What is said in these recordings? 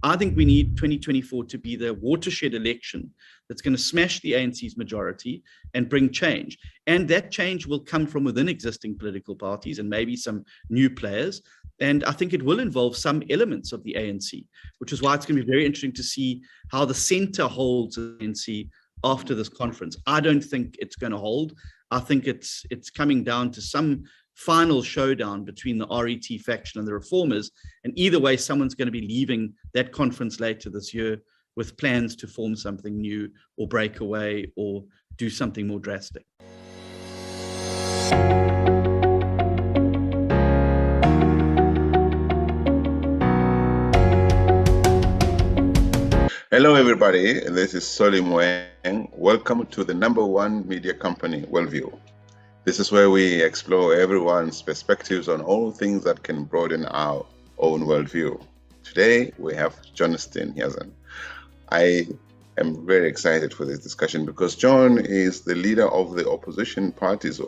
I think we need 2024 to be the watershed election that's going to smash the ANC's majority and bring change. And that change will come from within existing political parties and maybe some new players. And I think it will involve some elements of the ANC, which is why it's going to be very interesting to see how the center holds the ANC after this conference. I don't think it's going to hold. I think it's coming down to some final showdown between the RET faction and the reformers. And either way, someone's going to be leaving that conference later this year with plans to form something new or break away or do something more drastic. Hello, everybody. This is Solim Wang. Welcome to the #1 media company, WorldView. This is where we explore everyone's perspectives on all things that can broaden our own worldview. Today, we have John Steenhuisen. I am very excited for this discussion because John is the leader of the opposition party's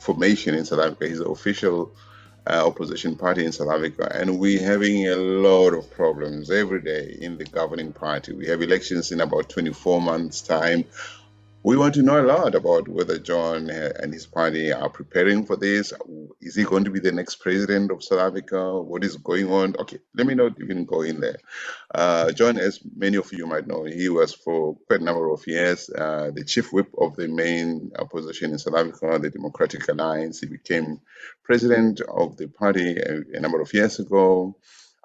formation in South Africa. He's the official opposition party in South Africa, and we're having a lot of problems every day in the governing party. We have elections in about 24 months' time. We want to know a lot about whether John and his party are preparing for this. Is he going to be the next president of South Africa? What is going on? Okay, let me not even go in there. John, as many of you might know, he was for quite a number of years the chief whip of the main opposition in South Africa, the Democratic Alliance. He became president of the party a number of years ago.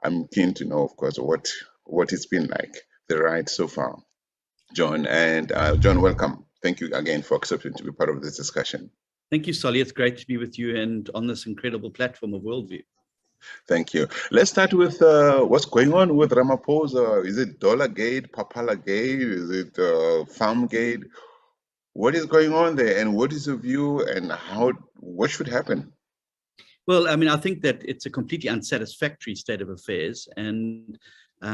I'm keen to know, of course, what it's been like, the ride so far. John, and John, welcome. Thank you again for accepting to be part of this discussion. Thank you, Solly. It's great to be with you and on this incredible platform of WorldView. Thank you. Let's start with what's going on with Ramaphosa. Is it Dollargate, Papalagate? Is it Farmgate? What is going on there, and what is your view, and what should happen? Well, I mean, I think that it's a completely unsatisfactory state of affairs, and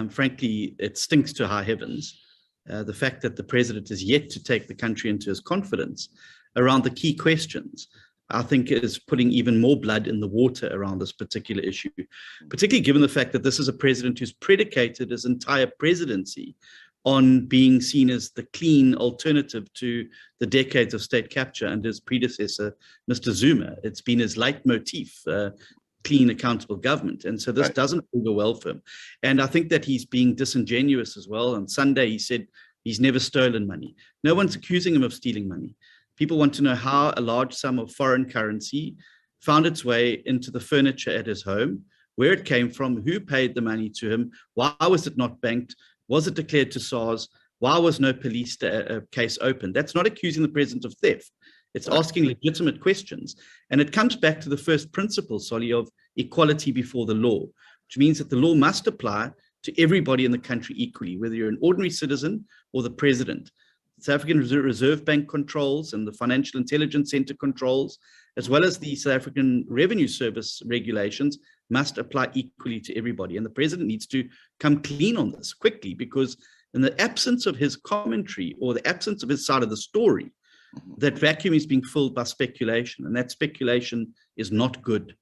frankly, it stinks to high heavens. The fact that the president is yet to take the country into his confidence around the key questions, I think is putting even more blood in the water around this particular issue, particularly given the fact that this is a president who's predicated his entire presidency on being seen as the clean alternative to the decades of state capture under his predecessor, Mr. Zuma. It's been his leitmotif, clean, accountable government. And so this doesn't go well for him. And I think that he's being disingenuous as well. On Sunday, he said he's never stolen money. No one's accusing him of stealing money. People want to know how a large sum of foreign currency found its way into the furniture at his home, where it came from, who paid the money to him, why was it not banked, was it declared to SARS, why was no police case opened? That's not accusing the president of theft. It's asking legitimate questions. And it comes back to the first principle, Solly, of equality before the law, which means that the law must apply to everybody in the country equally, whether you're an ordinary citizen or the president. The South African Reserve Bank controls and the Financial Intelligence Center controls, as well as the South African Revenue Service regulations, must apply equally to everybody. And the president needs to come clean on this quickly, because in the absence of his commentary or the absence of his side of the story, that vacuum is being filled by speculation, and that speculation is not good.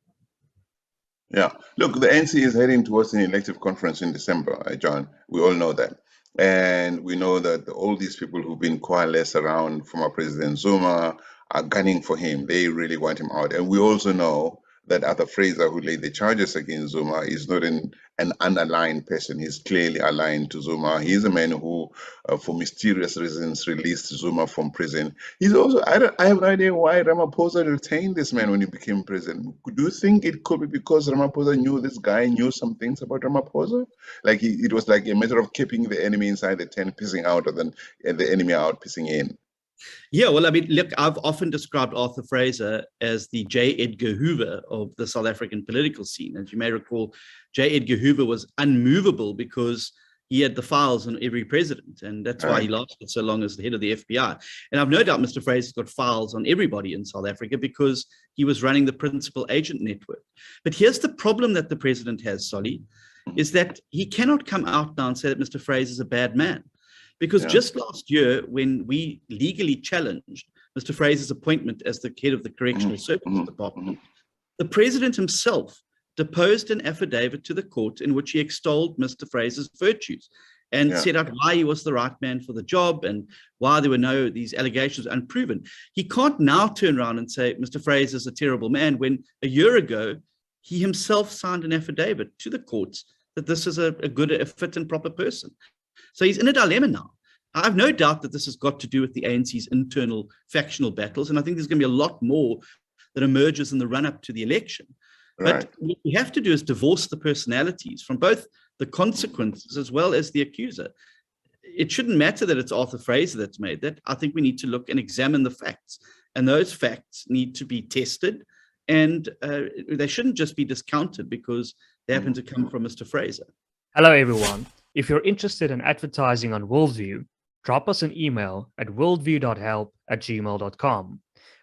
Yeah, look, the ANC is heading towards an elective conference in December, John. We all know that. And we know that all these people who've been coalesced around former President Zuma are gunning for him. They really want him out. And we also know that Arthur Fraser, who laid the charges against Zuma, is not an unaligned person. He's clearly aligned to Zuma. He's a man who, for mysterious reasons, released Zuma from prison. He's also, I have no idea why Ramaphosa retained this man when he became president. Do you think it could be because Ramaphosa knew this guy, knew some things about Ramaphosa? Like it was like a matter of keeping the enemy inside the tent, pissing out, and then the enemy out, pissing in. Yeah, well, I mean, look, I've often described Arthur Fraser as the J. Edgar Hoover of the South African political scene. As you may recall, J. Edgar Hoover was unmovable because he had the files on every president, and that's why he lasted so long as the head of the FBI. And I've no doubt Mr. Fraser's got files on everybody in South Africa because he was running the principal agent network. But here's the problem that the president has, Solly, is that he cannot come out now and say that Mr. Fraser is a bad man. Because just last year, when we legally challenged Mr. Fraser's appointment as the head of the Correctional Services Department, the president himself deposed an affidavit to the court in which he extolled Mr. Fraser's virtues and set out why he was the right man for the job and why there were these allegations unproven. He can't now turn around and say Mr. Fraser is a terrible man when a year ago he himself signed an affidavit to the courts that this is a fit and proper person. So he's in a dilemma now. I have no doubt that this has got to do with the ANC's internal factional battles, and I think there's going to be a lot more that emerges in the run-up to the election. Right. But what we have to do is divorce the personalities from both the consequences as well as the accuser. It shouldn't matter that it's Arthur Fraser that's made that. I think we need to look and examine the facts, and those facts need to be tested, and they shouldn't just be discounted because they happen to come from Mr. Fraser. Hello, everyone. If you're interested in advertising on WorldView, drop us an email at worldview.help@gmail.com.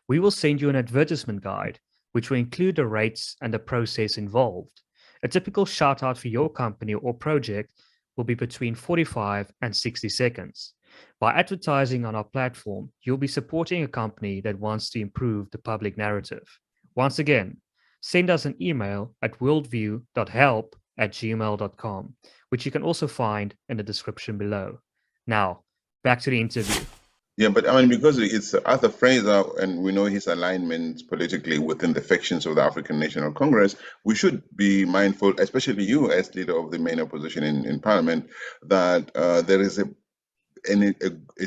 We will send you an advertisement guide, which will include the rates and the process involved. A typical shout out for your company or project will be between 45 and 60 seconds. By advertising on our platform, you'll be supporting a company that wants to improve the public narrative. Once again, send us an email at worldview.help@gmail.com, which you can also find in the description below. Now, back to the interview. Yeah, but I mean, because it's Arthur Fraser and we know his alignment politically within the factions of the African National Congress, we should be mindful, especially you as leader of the main opposition in Parliament, that there is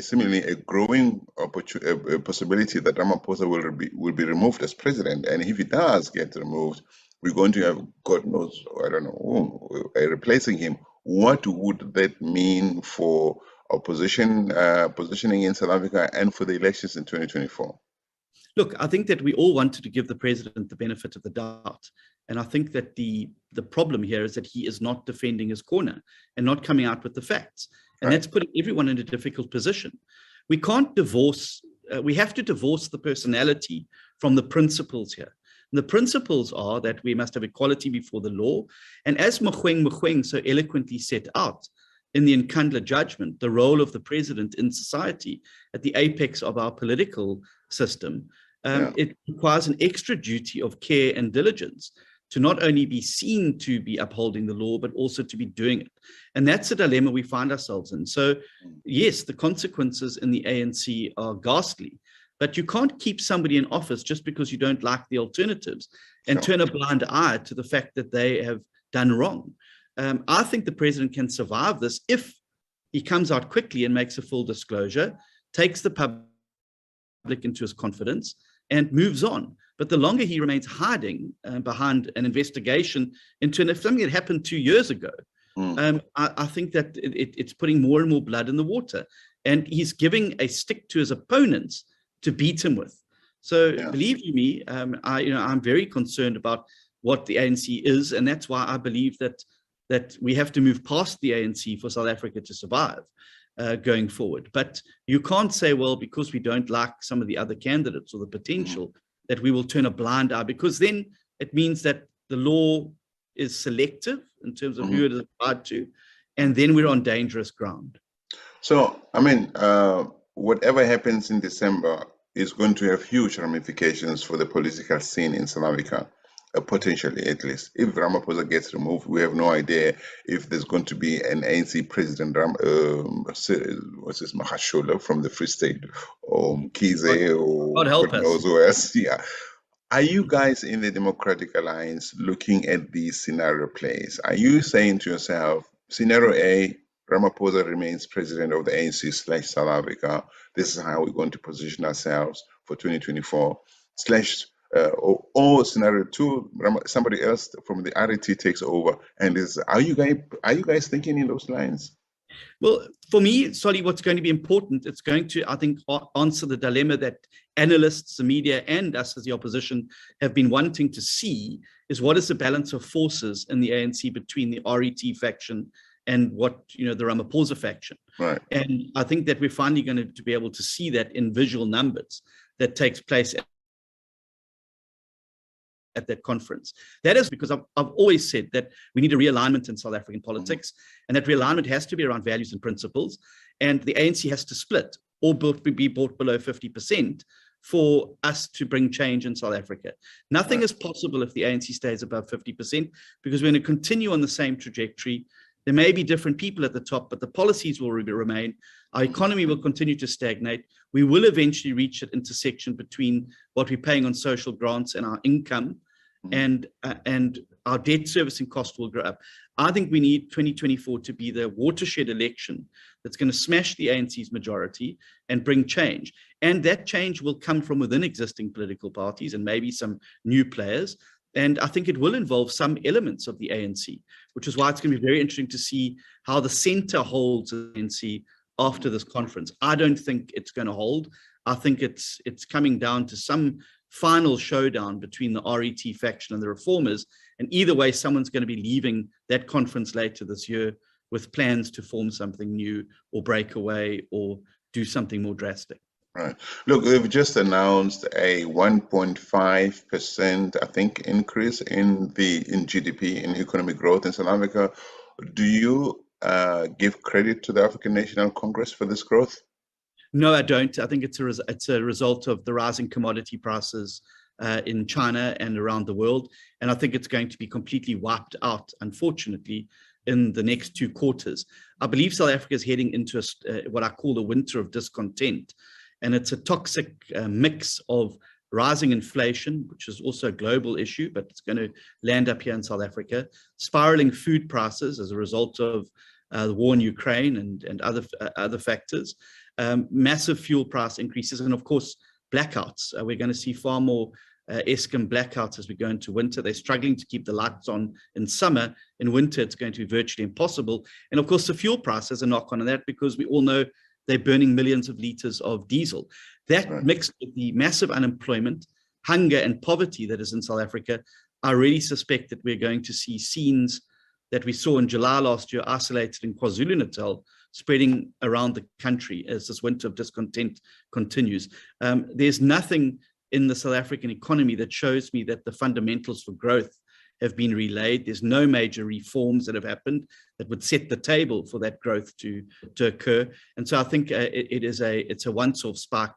seemingly a growing possibility that Ramaphosa will be removed as president. And if he does get removed, we're going to have, God knows, I don't know, replacing him. What would that mean for opposition positioning in South Africa and for the elections in 2024? Look, I think that we all wanted to give the president the benefit of the doubt. And I think that the problem here is that he is not defending his corner and not coming out with the facts. And that's putting everyone in a difficult position. We can't we have to divorce the personality from the principles here. And the principles are that we must have equality before the law. And as Mogoeng so eloquently set out in the Nkandla judgment, the role of the president in society at the apex of our political system, it requires an extra duty of care and diligence to not only be seen to be upholding the law, but also to be doing it. And that's a dilemma we find ourselves in. So yes, the consequences in the ANC are ghastly, but you can't keep somebody in office just because you don't like the alternatives and turn a blind eye to the fact that they have done wrong. I think the president can survive this if he comes out quickly and makes a full disclosure, takes the public into his confidence, and moves on. But the longer he remains hiding behind an investigation into something that happened 2 years ago, I think that it's putting more and more blood in the water. And he's giving a stick to his opponents to beat him with. So believe you me, I'm very concerned about what the ANC is. And that's why I believe that we have to move past the ANC for South Africa to survive going forward. But you can't say, well, because we don't like some of the other candidates or the potential, that we will turn a blind eye, because then it means that the law is selective in terms of who it is applied to, and then we're on dangerous ground. So, I mean, whatever happens in December is going to have huge ramifications for the political scene in South Africa. Potentially, at least. If Ramaphosa gets removed, we have no idea if there's going to be an ANC president, Mahashola from the Free State, or Mkhize, or God help God us. knows who else. Yeah. Are you guys in the Democratic Alliance looking at these scenario plays? Are you saying to yourself, scenario A, Ramaphosa remains president of the ANC/South Africa. This is how we're going to position ourselves for 2024. Or scenario 2, somebody else from the RET takes over, and are you guys thinking in those lines? Well, for me, Solly, what's going to be important, it's going to, I think, answer the dilemma that analysts, the media, and us as the opposition have been wanting to see, is what is the balance of forces in the ANC between the RET faction and what, the Ramaphosa faction. Right. And I think that we're finally going to be able to see that in visual numbers that takes place at that conference. That is because I've always said that we need a realignment in South African politics, and that realignment has to be around values and principles, and the ANC has to split or be brought below 50% for us to bring change in South Africa. Nothing is possible if the ANC stays above 50%, because we're going to continue on the same trajectory. There may be different people at the top, but the policies will remain. Our economy will continue to stagnate. We will eventually reach an intersection between what we're paying on social grants and our income, and our debt servicing cost will grow up. I think we need 2024 to be the watershed election that's going to smash the ANC's majority and bring change. And that change will come from within existing political parties and maybe some new players. And I think it will involve some elements of the ANC, which is why it's going to be very interesting to see how the center holds the ANC after this conference. I don't think it's going to hold. I think it's coming down to some final showdown between the RET faction and the reformers. And either way, someone's going to be leaving that conference later this year with plans to form something new or break away or do something more drastic. Right. Look, they've just announced a 1.5%, I think, increase in GDP, in economic growth in South Africa. Do you give credit to the African National Congress for this growth? No, I don't. I think it's a result of the rising commodity prices in China and around the world. And I think it's going to be completely wiped out, unfortunately, in the next 2 quarters. I believe South Africa is heading into what I call the winter of discontent. And it's a toxic mix of rising inflation, which is also a global issue, but it's going to land up here in South Africa, spiraling food prices as a result of the war in Ukraine and other factors, massive fuel price increases, and of course, blackouts. We're going to see far more Eskom blackouts as we go into winter. They're struggling to keep the lights on in summer. In winter, it's going to be virtually impossible. And of course, the fuel price has a knock on that, because we all know they're burning millions of liters of diesel. That mixed with the massive unemployment, hunger, and poverty that is in South Africa, I really suspect that we're going to see scenes that we saw in July last year, isolated in KwaZulu-Natal, spreading around the country as this winter of discontent continues. There's nothing in the South African economy that shows me that the fundamentals for growth have been relayed. There's no major reforms that have happened that would set the table for that growth to occur. And so I think it's a once-off spark,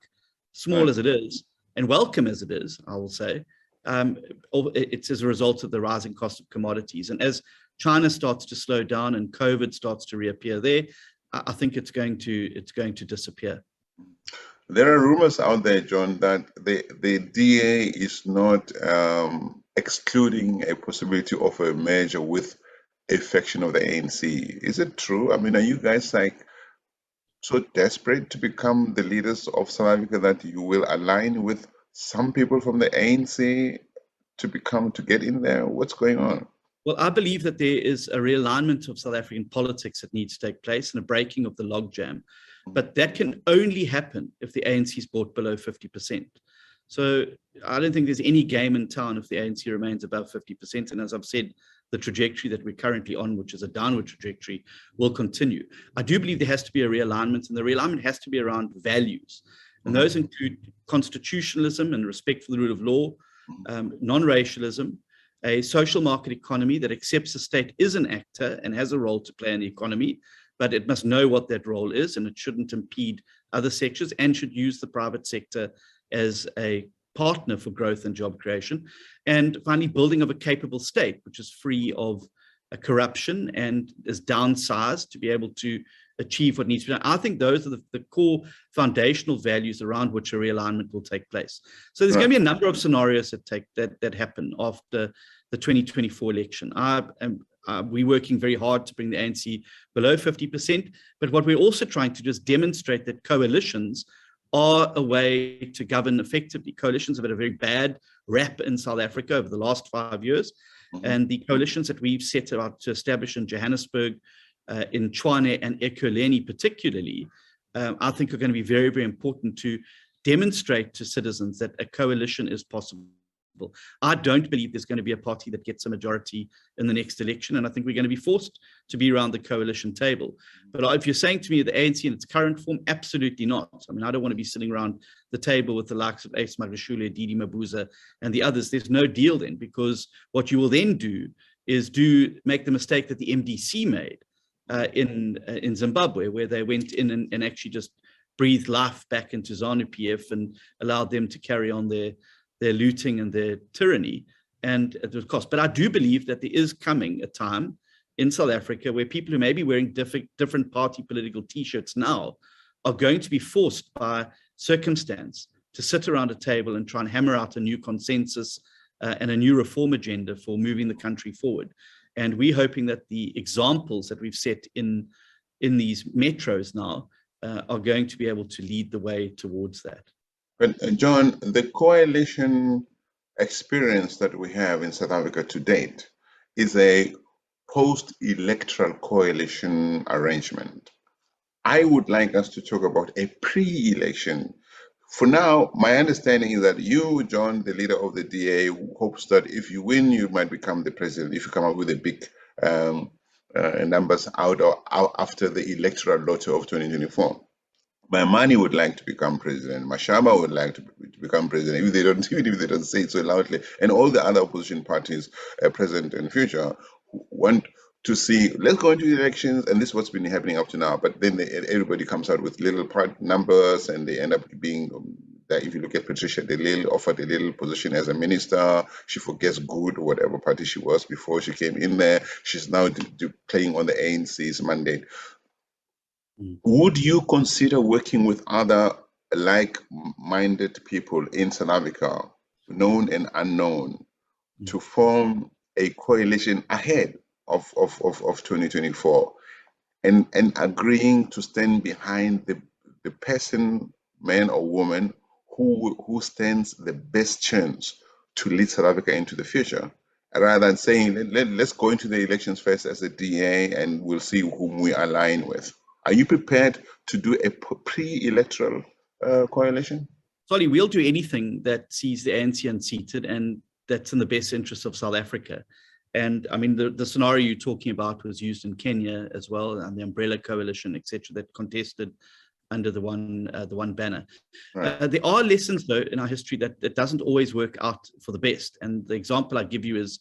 small as it is, and welcome as it is, I will say. It's as a result of the rising cost of commodities. And as China starts to slow down and COVID starts to reappear there, I think it's going to disappear. There are rumors out there, John, that the DA is not excluding a possibility of a merger with a faction of the ANC. Is it true? I mean, are you guys so desperate to become the leaders of South Africa that you will align with some people from the ANC to get in there? What's going on? Well, I believe that there is a realignment of South African politics that needs to take place and a breaking of the logjam. But that can only happen if the ANC is brought below 50%. So I don't think there's any game in town if the ANC remains above 50%. And as I've said, the trajectory that we're currently on, which is a downward trajectory, will continue. I do believe there has to be a realignment, and the realignment has to be around values. And those include constitutionalism and respect for the rule of law, non-racialism, a social market economy that accepts the state is an actor and has a role to play in the economy, but it must know what that role is, and it shouldn't impede other sectors, and should use the private sector as a partner for growth and job creation. And finally, building of a capable state, which is free of corruption and is downsized to be able to achieve what needs to be done. I think those are the core foundational values around which a realignment will take place. So there's going to be a number of scenarios that happen after the 2024 election. We're working very hard to bring the ANC below 50%, but what we're also trying to do is demonstrate that coalitions are a way to govern effectively. Coalitions have had a very bad rap in South Africa over the last 5 years, and the coalitions that we've set out to establish in Johannesburg, in Tshwane and Ekurhuleni particularly, I think are going to be very, very important to demonstrate to citizens that a coalition is possible. I don't believe there's going to be a party that gets a majority in the next election, and I think we're going to be forced to be around the coalition table. But if you're saying to me the ANC in its current form, absolutely not. I mean, I don't want to be sitting around the table with the likes of Ace Magashule, Didi Mabuza, and the others. There's no deal then, because what you will then do is make the mistake that the MDC made in Zimbabwe, where they went in and actually just breathed life back into ZANU-PF and allowed them to carry on their looting and their tyranny, and at the cost. But I do believe that there is coming a time in South Africa where people who may be wearing different party political T-shirts now are going to be forced by circumstance to sit around a table and try and hammer out a new consensus and a new reform agenda for moving the country forward. And we're hoping that the examples that we've set in these metros now are going to be able to lead the way towards that. But John, the coalition experience that we have in South Africa to date is a post-electoral coalition arrangement. I would like us to talk about a pre-election. For now, my understanding is that you, John, the leader of the DA, hopes that if you win, you might become the president if you come up with a big numbers out after the electoral lottery of 2024. Maimane would like to become president. Mashaba would like to become president, even if they don't say it so loudly. And all the other opposition parties, present and future, want to see, let's go into the elections, and this is what's been happening up to now. But then everybody comes out with little numbers, and they end up being, that if you look at Patricia de Lille, offered a little position as a minister, she forgets good, whatever party she was before she came in there. She's now playing on the ANC's mandate. Would you consider working with other like-minded people in South Africa, known and unknown, to form a coalition ahead of 2024 and agreeing to stand behind the person, man or woman, who stands the best chance to lead South Africa into the future, rather than saying, let's go into the elections first as a DA and we'll see whom we align with? Are you prepared to do a pre-electoral coalition? Sorry, we'll do anything that sees the ANC unseated, and that's in the best interest of South Africa. And I mean, the scenario you're talking about was used in Kenya as well, and the Umbrella Coalition, etc., that contested under the one banner. Right. There are lessons, though, in our history that it doesn't always work out for the best. And the example I give you is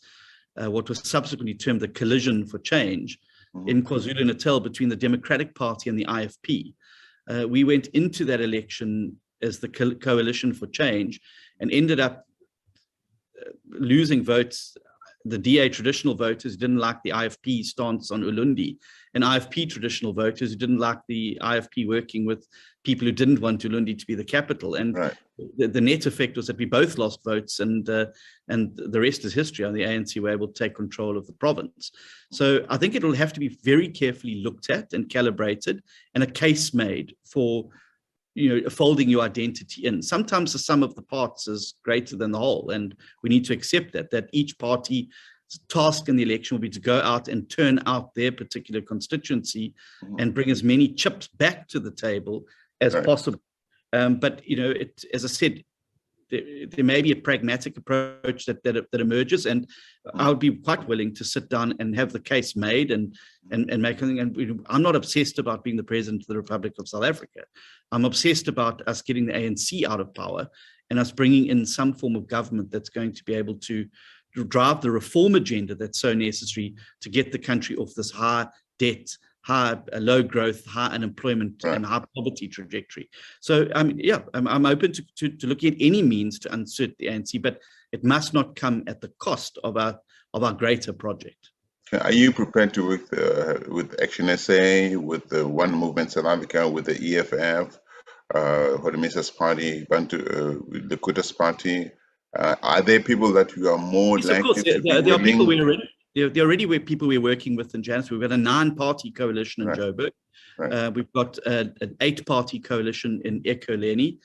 what was subsequently termed the collision for change in KwaZulu-Natal between the Democratic Party and the IFP. We went into that election as the Coalition for Change and ended up losing votes. The DA traditional voters who didn't like the IFP stance on Ulundi, and IFP traditional voters who didn't like the IFP working with people who didn't want Ulundi to be the capital. And the net effect was that we both lost votes, and the rest is history. And the ANC were able to take control of the province. So I think it will have to be very carefully looked at and calibrated, and a case made for, you know, folding your identity in. Sometimes the sum of the parts is greater than the whole, and we need to accept that each party's task in the election will be to go out and turn out their particular constituency and bring as many chips back to the table as possible. But, you know, as I said, there may be a pragmatic approach that emerges, and I would be quite willing to sit down and have the case made and make something. And I'm not obsessed about being the president of the Republic of South Africa. I'm obsessed about us getting the ANC out of power and us bringing in some form of government that's going to be able to drive the reform agenda that's so necessary to get the country off this high debt, low growth, high unemployment, and high poverty trajectory. So, I'm open to looking at any means to insert the ANC, but it must not come at the cost of our greater project. Are you prepared to work with ActionSA, with the One Movement South Africa, with the EFF, Homelessness Party, the Kutas Party? Are there people that you are more likely to be willing? There are people there are already people we're working with in Johannesburg. We've got a 9-party coalition in Joburg. We've got an 8-party coalition in Ekurhuleni.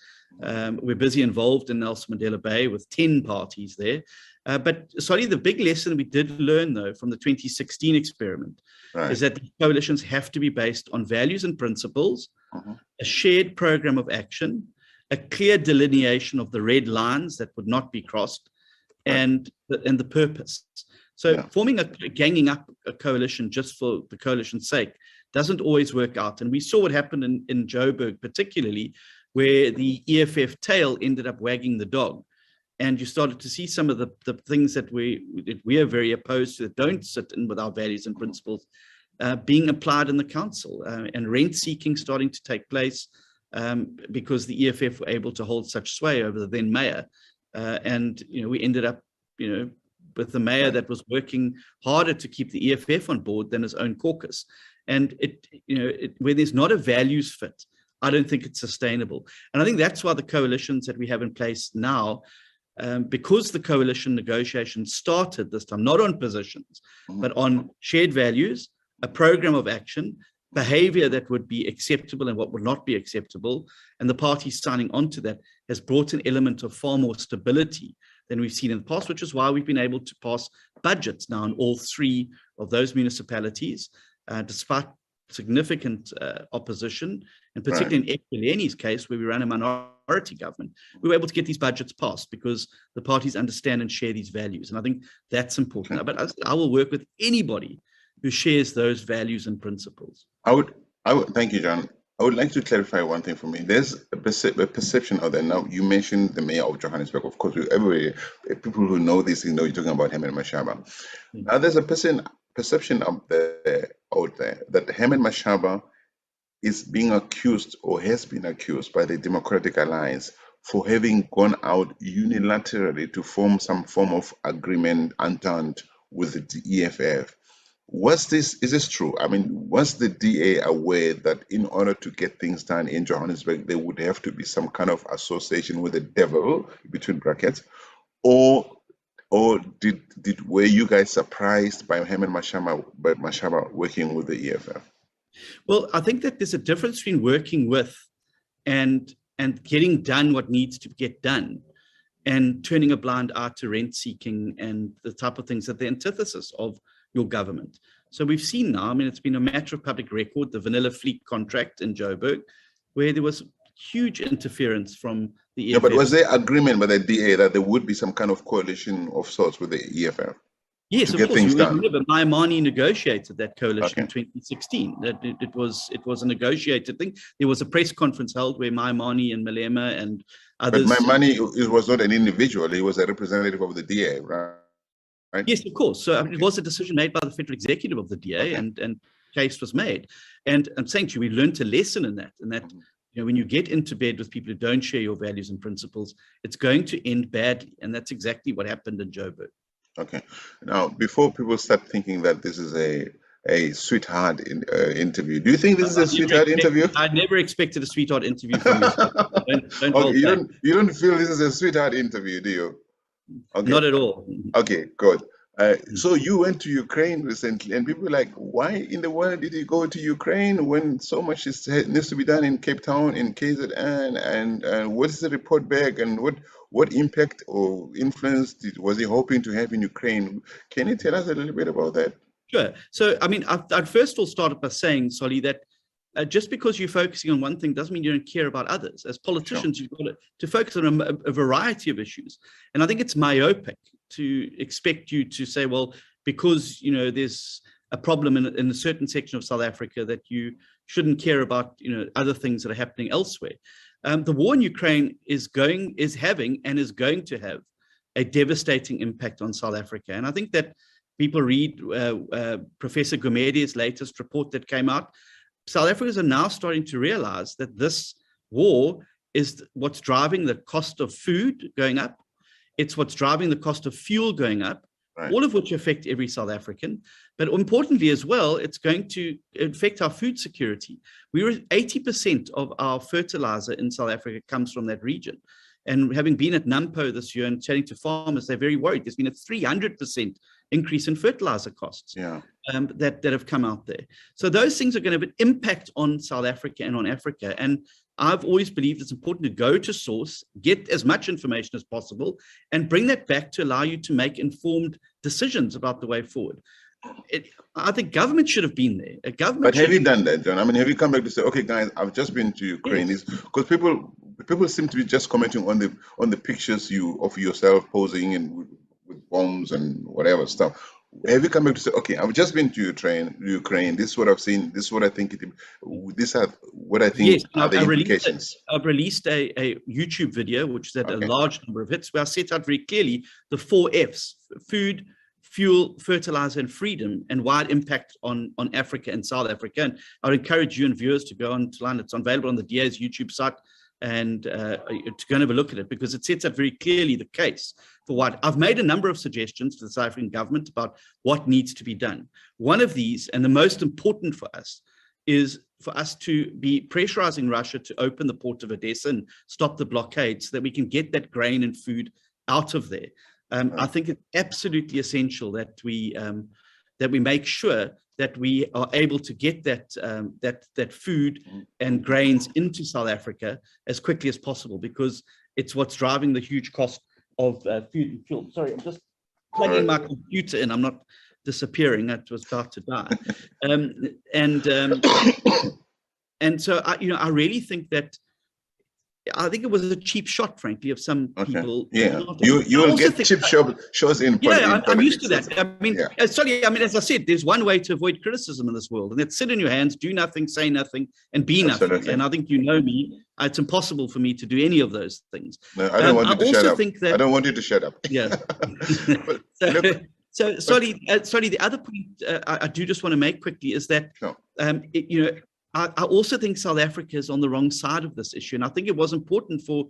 We're busy involved in Nelson Mandela Bay with 10 parties there. But sorry, the big lesson we did learn, though, from the 2016 experiment is that the coalitions have to be based on values and principles, a shared program of action, a clear delineation of the red lines that would not be crossed, and the purpose. So ganging up a coalition just for the coalition's sake doesn't always work out. And we saw what happened in Joburg, particularly, where the EFF tail ended up wagging the dog. And you started to see some of the things that we are very opposed to, that don't sit in with our values and principles, being applied in the council, and rent seeking starting to take place, because the EFF were able to hold such sway over the then mayor. And, we ended up, with the mayor that was working harder to keep the EFF on board than his own caucus. And where there's not a values fit, I don't think it's sustainable. And I think that's why the coalitions that we have in place now, because the coalition negotiations started this time, not on positions, but on shared values, a program of action, behavior that would be acceptable and what would not be acceptable, and the parties signing on to that has brought an element of far more stability than we've seen in the past, which is why we've been able to pass budgets now in all three of those municipalities, despite significant opposition, and particularly in Ekurhuleni's case, where we ran a minority government, we were able to get these budgets passed because the parties understand and share these values. And I think that's important. But I will work with anybody who shares those values and principles. I would thank you, John. I would like to clarify one thing for me. There's a perception out there. Now, you mentioned the mayor of Johannesburg. Of course, everybody, people who know this, you're talking about Herman Mashaba. Now, there's a perception out there that Herman Mashaba is being accused or has been accused by the Democratic Alliance for having gone out unilaterally to form some form of agreement, entente with the EFF. Is this true? I mean, was the DA aware that in order to get things done in Johannesburg, there would have to be some kind of association with the devil, between brackets, or were you guys surprised by Herman Mashaba working with the EFF? Well, I think that there's a difference between working with and getting done what needs to get done, and turning a blind eye to rent seeking and the type of things that the antithesis of your government. So we've seen now, I mean, it's been a matter of public record, the Vanilla Fleet contract in Joburg, where there was huge interference from the EFF. Yeah, but was there agreement by the DA that there would be some kind of coalition of sorts with the EFF? Yes, of course. You remember Maimane negotiated that coalition in 2016. It was a negotiated thing. There was a press conference held where Maimane and Malema and others. But Maimane was not an individual; he was a representative of the DA, right? Yes, of course. So it was a decision made by the federal executive of the DA, and case was made. And I'm saying to you, we learned a lesson in that. And that when you get into bed with people who don't share your values and principles, it's going to end badly. And that's exactly what happened in Joburg. Okay. Now, before people start thinking that this is a sweetheart interview, do you think this is a sweetheart interview? I never expected a sweetheart interview from you. Okay, you don't feel this is a sweetheart interview, do you? Okay. Not at all. Okay, good. So you went to Ukraine recently, and people were like, why in the world did you go to Ukraine when so much needs to be done in Cape Town, in KZN, and what is the report back, and what impact or influence was he hoping to have in Ukraine? Can you tell us a little bit about that? Sure. So, I mean, I'd first of all start by saying, Solly, that just because you're focusing on one thing doesn't mean you don't care about others. As politicians, you've got to focus on a variety of issues. And I think it's myopic to expect you to say, well, because, there's a problem in a certain section of South Africa, that you shouldn't care about, other things that are happening elsewhere. The war in Ukraine is having and is going to have a devastating impact on South Africa. And I think that people read Professor Gumedi's latest report that came out. South Africans are now starting to realize that this war is what's driving the cost of food going up. It's what's driving the cost of fuel going up, all of which affect every South African. But importantly as well, it's going to affect our food security. 80% of our fertilizer in South Africa comes from that region. And having been at NAMPO this year and chatting to farmers, they're very worried. There's been a 300% increase in fertilizer costs that have come out there. So those things are going to have an impact on South Africa and on Africa. And I've always believed it's important to go to source, get as much information as possible, and bring that back to allow you to make informed decisions about the way forward. I think government should have been there. But have you done that, John? I mean, have you come back to say, okay, guys, I've just been to Ukraine? Because people seem to be just commenting on the pictures of yourself posing and with bombs and whatever stuff. Have you come back to say, okay, I've just been to Ukraine. This is what I've seen. This is what I think. These are what I think are the implications. I've released a YouTube video, which has had a large number of hits, where I set out very clearly the 4 Fs: food, fuel, fertilizer, and freedom, and wide impact on Africa and South Africa. And I would encourage you and viewers to go online. It's available on the DA's YouTube site, and to go and have a look at it, because it sets out very clearly the case for what. I've made a number of suggestions to the South African government about what needs to be done. One of these, and the most important for us, is for us to be pressurizing Russia to open the port of Odessa and stop the blockade so that we can get that grain and food out of there. I think it's absolutely essential that we make sure that we are able to get that food and grains into South Africa as quickly as possible, because it's what's driving the huge cost of food and fuel. Sorry, I'm just plugging my computer in. I'm not disappearing. I was about to die. And so I really think that, I think it was a cheap shot, frankly, of some people. Yeah, you will get cheap shows in. Yeah, I'm used to that. I mean, sorry, I mean, as I said, there's one way to avoid criticism in this world, and that's sit in your hands, do nothing, say nothing, and be nothing. And I think you know me. It's impossible for me to do any of those things. No, I don't want you to shut up. I don't want you to shut up. Yeah. So sorry, the other point I do just want to make quickly is that, I also think South Africa is on the wrong side of this issue. And I think it was important for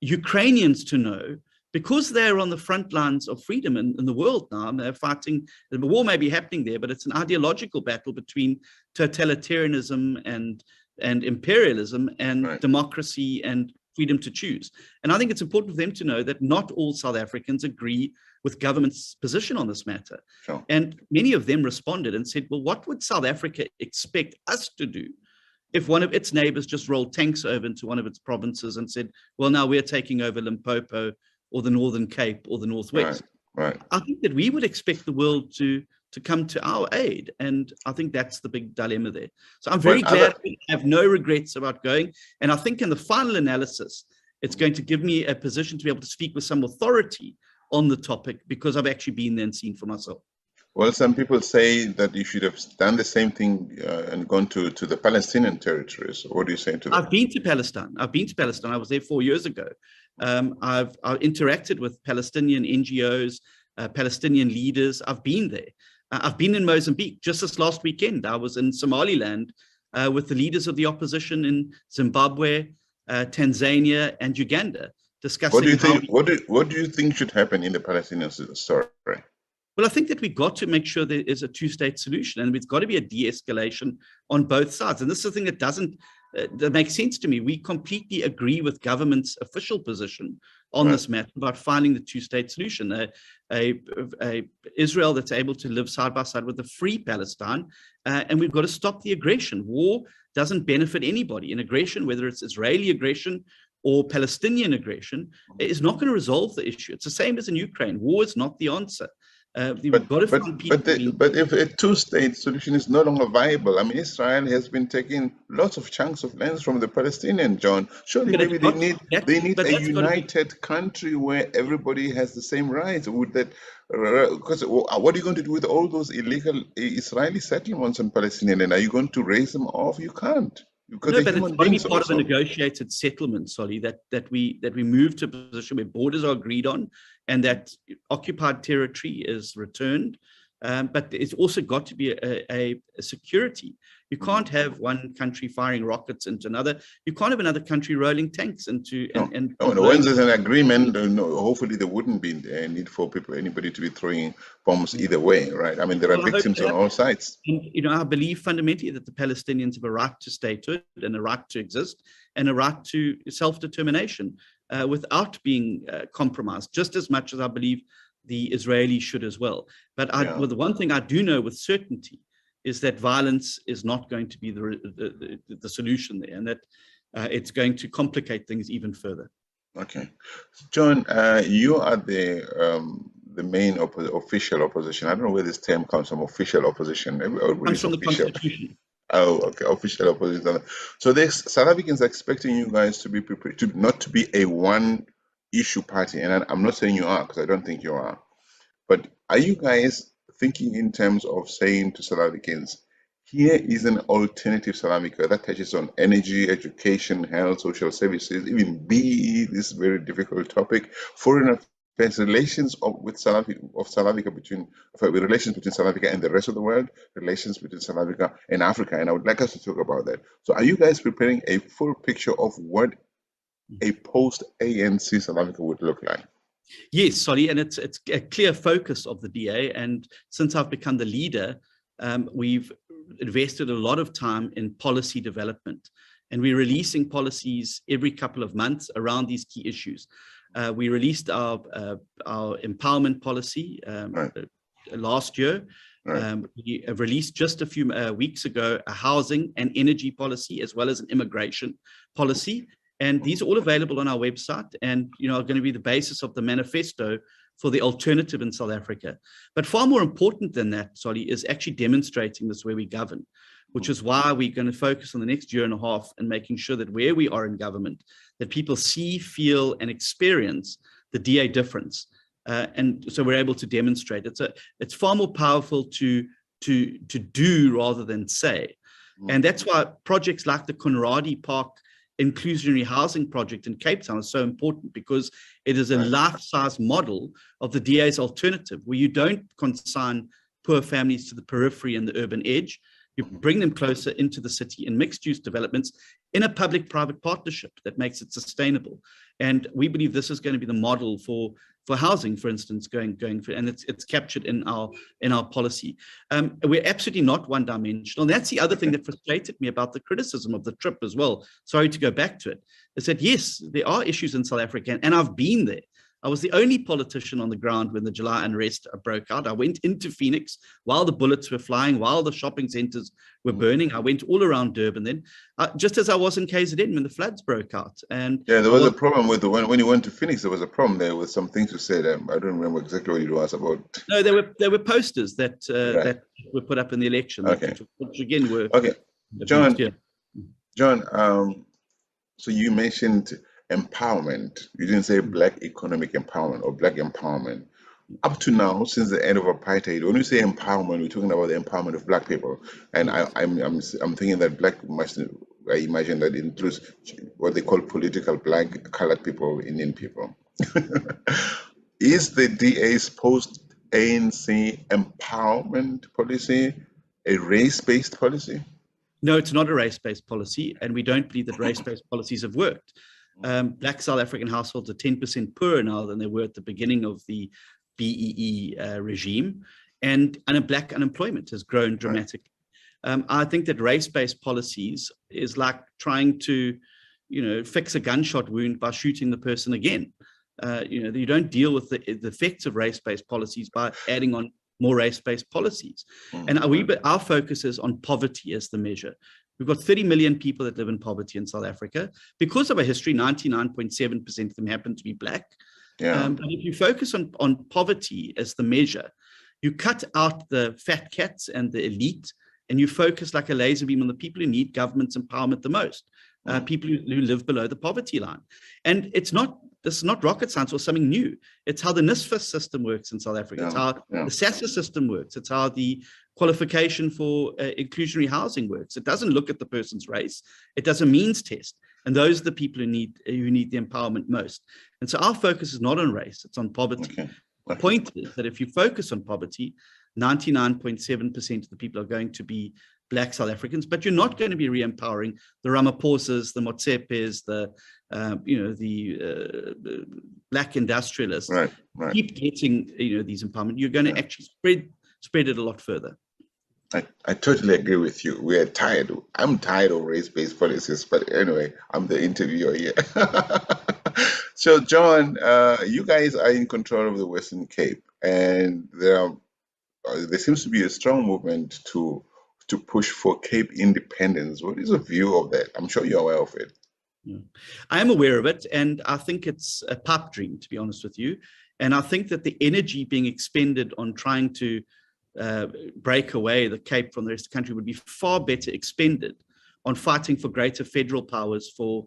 Ukrainians to know, because they're on the front lines of freedom in the world now, and they're fighting, the war may be happening there, but it's an ideological battle between totalitarianism and imperialism and democracy and freedom to choose. And I think it's important for them to know that not all South Africans agree with government's position on this matter. Sure. And many of them responded and said, well, what would South Africa expect us to do if one of its neighbors just rolled tanks over into one of its provinces and said, well, now we're taking over Limpopo or the Northern Cape or the Northwest? Right. I think that we would expect the world to come to our aid. And I think that's the big dilemma there. So I'm very glad we have no regrets about going. And I think in the final analysis, it's going to give me a position to be able to speak with some authority on the topic, because I've actually been there and seen for myself. Well, some people say that you should have done the same thing and gone to the Palestinian territories. What do you say to that? I've been to Palestine. I was there 4 years ago. I've interacted with Palestinian NGOs, Palestinian leaders. I've been there. I've been in Mozambique. Just this last weekend, I was in Somaliland with the leaders of the opposition in Zimbabwe, Tanzania, and Uganda, discussing. What do you think should happen in the Palestinian story? Well, I think that we've got to make sure there is a two-state solution, and it's got to be a de-escalation on both sides. And this is the thing that doesn't that makes sense to me. We completely agree with government's official position on this matter about finding the two-state solution, a Israel that's able to live side by side with a free Palestine, and we've got to stop the aggression. War doesn't benefit anybody. And aggression, whether it's Israeli aggression or Palestinian aggression, is not going to resolve the issue. It's the same as in Ukraine. War is not the answer. But if a two-state solution is no longer viable, I mean, Israel has been taking lots of chunks of lands from the Palestinians, John. Surely maybe they need a united country where everybody has the same rights. Would that? Because what are you going to do with all those illegal Israeli settlements on Palestinian land? Are you going to raise them off? You can't. Because no, but it's got to be part of a negotiated settlement, Solly, that we move to a position where borders are agreed on and that occupied territory is returned. But it's also got to be a security. You can't have one country firing rockets into another. You can't have another country rolling tanks into. Once there's an agreement, hopefully there wouldn't be a need for anybody to be throwing bombs either way, right? I mean, there are victims on all sides. And, I believe fundamentally that the Palestinians have a right to statehood and a right to exist and a right to self-determination without being compromised, just as much as I believe the Israelis should as well. But well, the one thing I do know with certainty is that violence is not going to be the solution there, and that it's going to complicate things even further. Okay, John, you are the main official opposition. I don't know where this term comes from. Official opposition. It comes from the Constitution. Oh, okay, official opposition. So the South Africans are expecting you guys to be prepared, not to be a one-issue party, and I'm not saying you are, because I don't think you are. But are you guys thinking in terms of saying to South Africans, here is an alternative South Africa that touches on energy, education, health, social services, even BE, this very difficult topic, foreign relations with South Africa relations between South Africa and the rest of the world, relations between South Africa and Africa, and I would like us to talk about that. So, are you guys preparing a full picture of what a post-ANC South Africa would look like? Yes, Solly, and it's a clear focus of the DA. And since I've become the leader, we've invested a lot of time in policy development, and we're releasing policies every couple of months around these key issues. We released our empowerment policy last year. Right. We have released just a few weeks ago a housing and energy policy, as well as an immigration policy. And these are all available on our website, and are going to be the basis of the manifesto for the alternative in South Africa. But far more important than that, Solly, is actually demonstrating this where we govern, which is why we're going to focus on the next year and a half and making sure that where we are in government, that people see, feel, and experience the DA difference. And so we're able to demonstrate. It's far more powerful to do rather than say. And that's why projects like the Conradi Park inclusionary housing project in Cape Town is so important, because it is a life-size model of the DA's alternative, where you don't consign poor families to the periphery and the urban edge. You bring them closer into the city in mixed-use developments in a public-private partnership that makes it sustainable. And we believe this is going to be the model for housing, for instance, going for, and it's captured in our policy. We're absolutely not one-dimensional. And that's the other thing that frustrated me about the criticism of the trip as well. Sorry to go back to it. Is that yes, there are issues in South Africa, and I've been there. I was the only politician on the ground when the July unrest broke out. I went into Phoenix while the bullets were flying, while the shopping centers were burning. I went all around Durban then, just as I was in KZN when the floods broke out. And yeah, there was a problem with when you went to Phoenix. There was a problem there with some things you said. I don't remember exactly what it was about. No, there were posters that that were put up in the election, which again were John. John, so you mentioned empowerment. You didn't say Black economic empowerment or Black empowerment. Up to now, since the end of apartheid, when we say empowerment, we're talking about the empowerment of Black people. And I'm thinking that Black I imagine that it includes what they call political Black, colored people, Indian people. Is the DA's post-ANC empowerment policy a race-based policy? No, it's not a race-based policy, and we don't believe that race-based policies have worked. Black South African households are 10% poorer now than they were at the beginning of the BEE regime, and Black unemployment has grown dramatically. I think that race-based policies is like trying to, fix a gunshot wound by shooting the person again. You don't deal with the effects of race-based policies by adding on more race-based policies. And our focus is on poverty as the measure. We've got 30 million people that live in poverty in South Africa. Because of our history, 99.7% of them happen to be Black. But if you focus on poverty as the measure, you cut out the fat cats and the elite, and you focus like a laser beam on the people who need government's empowerment the most, people who live below the poverty line. And this is not rocket science or something new. It's how the NSFAS system works in South Africa. It's how the SASSA system works. It's how the qualification for inclusionary housing works. It doesn't look at the person's race. It does a means test. And those are the people who need the empowerment most. And so our focus is not on race, it's on poverty. The point is that if you focus on poverty, 99.7% of the people are going to be Black South Africans, but you're not going to be re-empowering the Ramaphosas, the Motsepes, the Black industrialists. Keep getting these empowerment. You're going to actually spread it a lot further. I totally agree with you. We are tired. I'm tired of race-based policies, but anyway, I'm the interviewer here. So, John, you guys are in control of the Western Cape, and there seems to be a strong movement to push for Cape independence. What is your view of that? I'm sure you're aware of it. I am aware of it, and I think it's a pipe dream, to be honest with you. And I think that the energy being expended on trying to break away the Cape from the rest of the country would be far better expended on fighting for greater federal powers for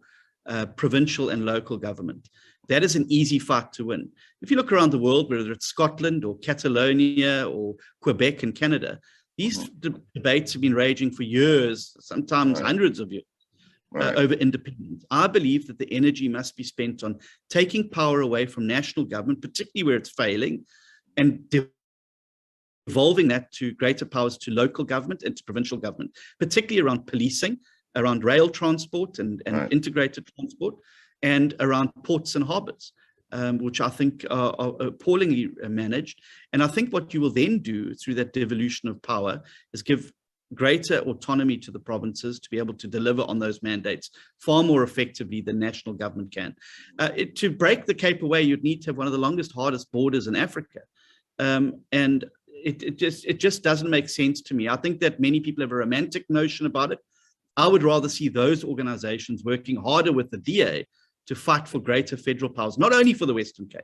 provincial and local government. That is an easy fight to win. If you look around the world, whether it's Scotland or Catalonia or Quebec in Canada, these debates have been raging for years, sometimes hundreds of years. over independence. I believe that the energy must be spent on taking power away from national government, particularly where it's failing, and devolving that to greater powers to local government and to provincial government, particularly around policing, around rail transport and integrated transport, and around ports and harbors, which I think are appallingly managed. And I think what you will then do through that devolution of power is give greater autonomy to the provinces to be able to deliver on those mandates far more effectively than national government can. To break the Cape away, you'd need to have one of the longest, hardest borders in Africa. And it just doesn't make sense to me. I think that many people have a romantic notion about it. I would rather see those organizations working harder with the DA to fight for greater federal powers, not only for the Western Cape,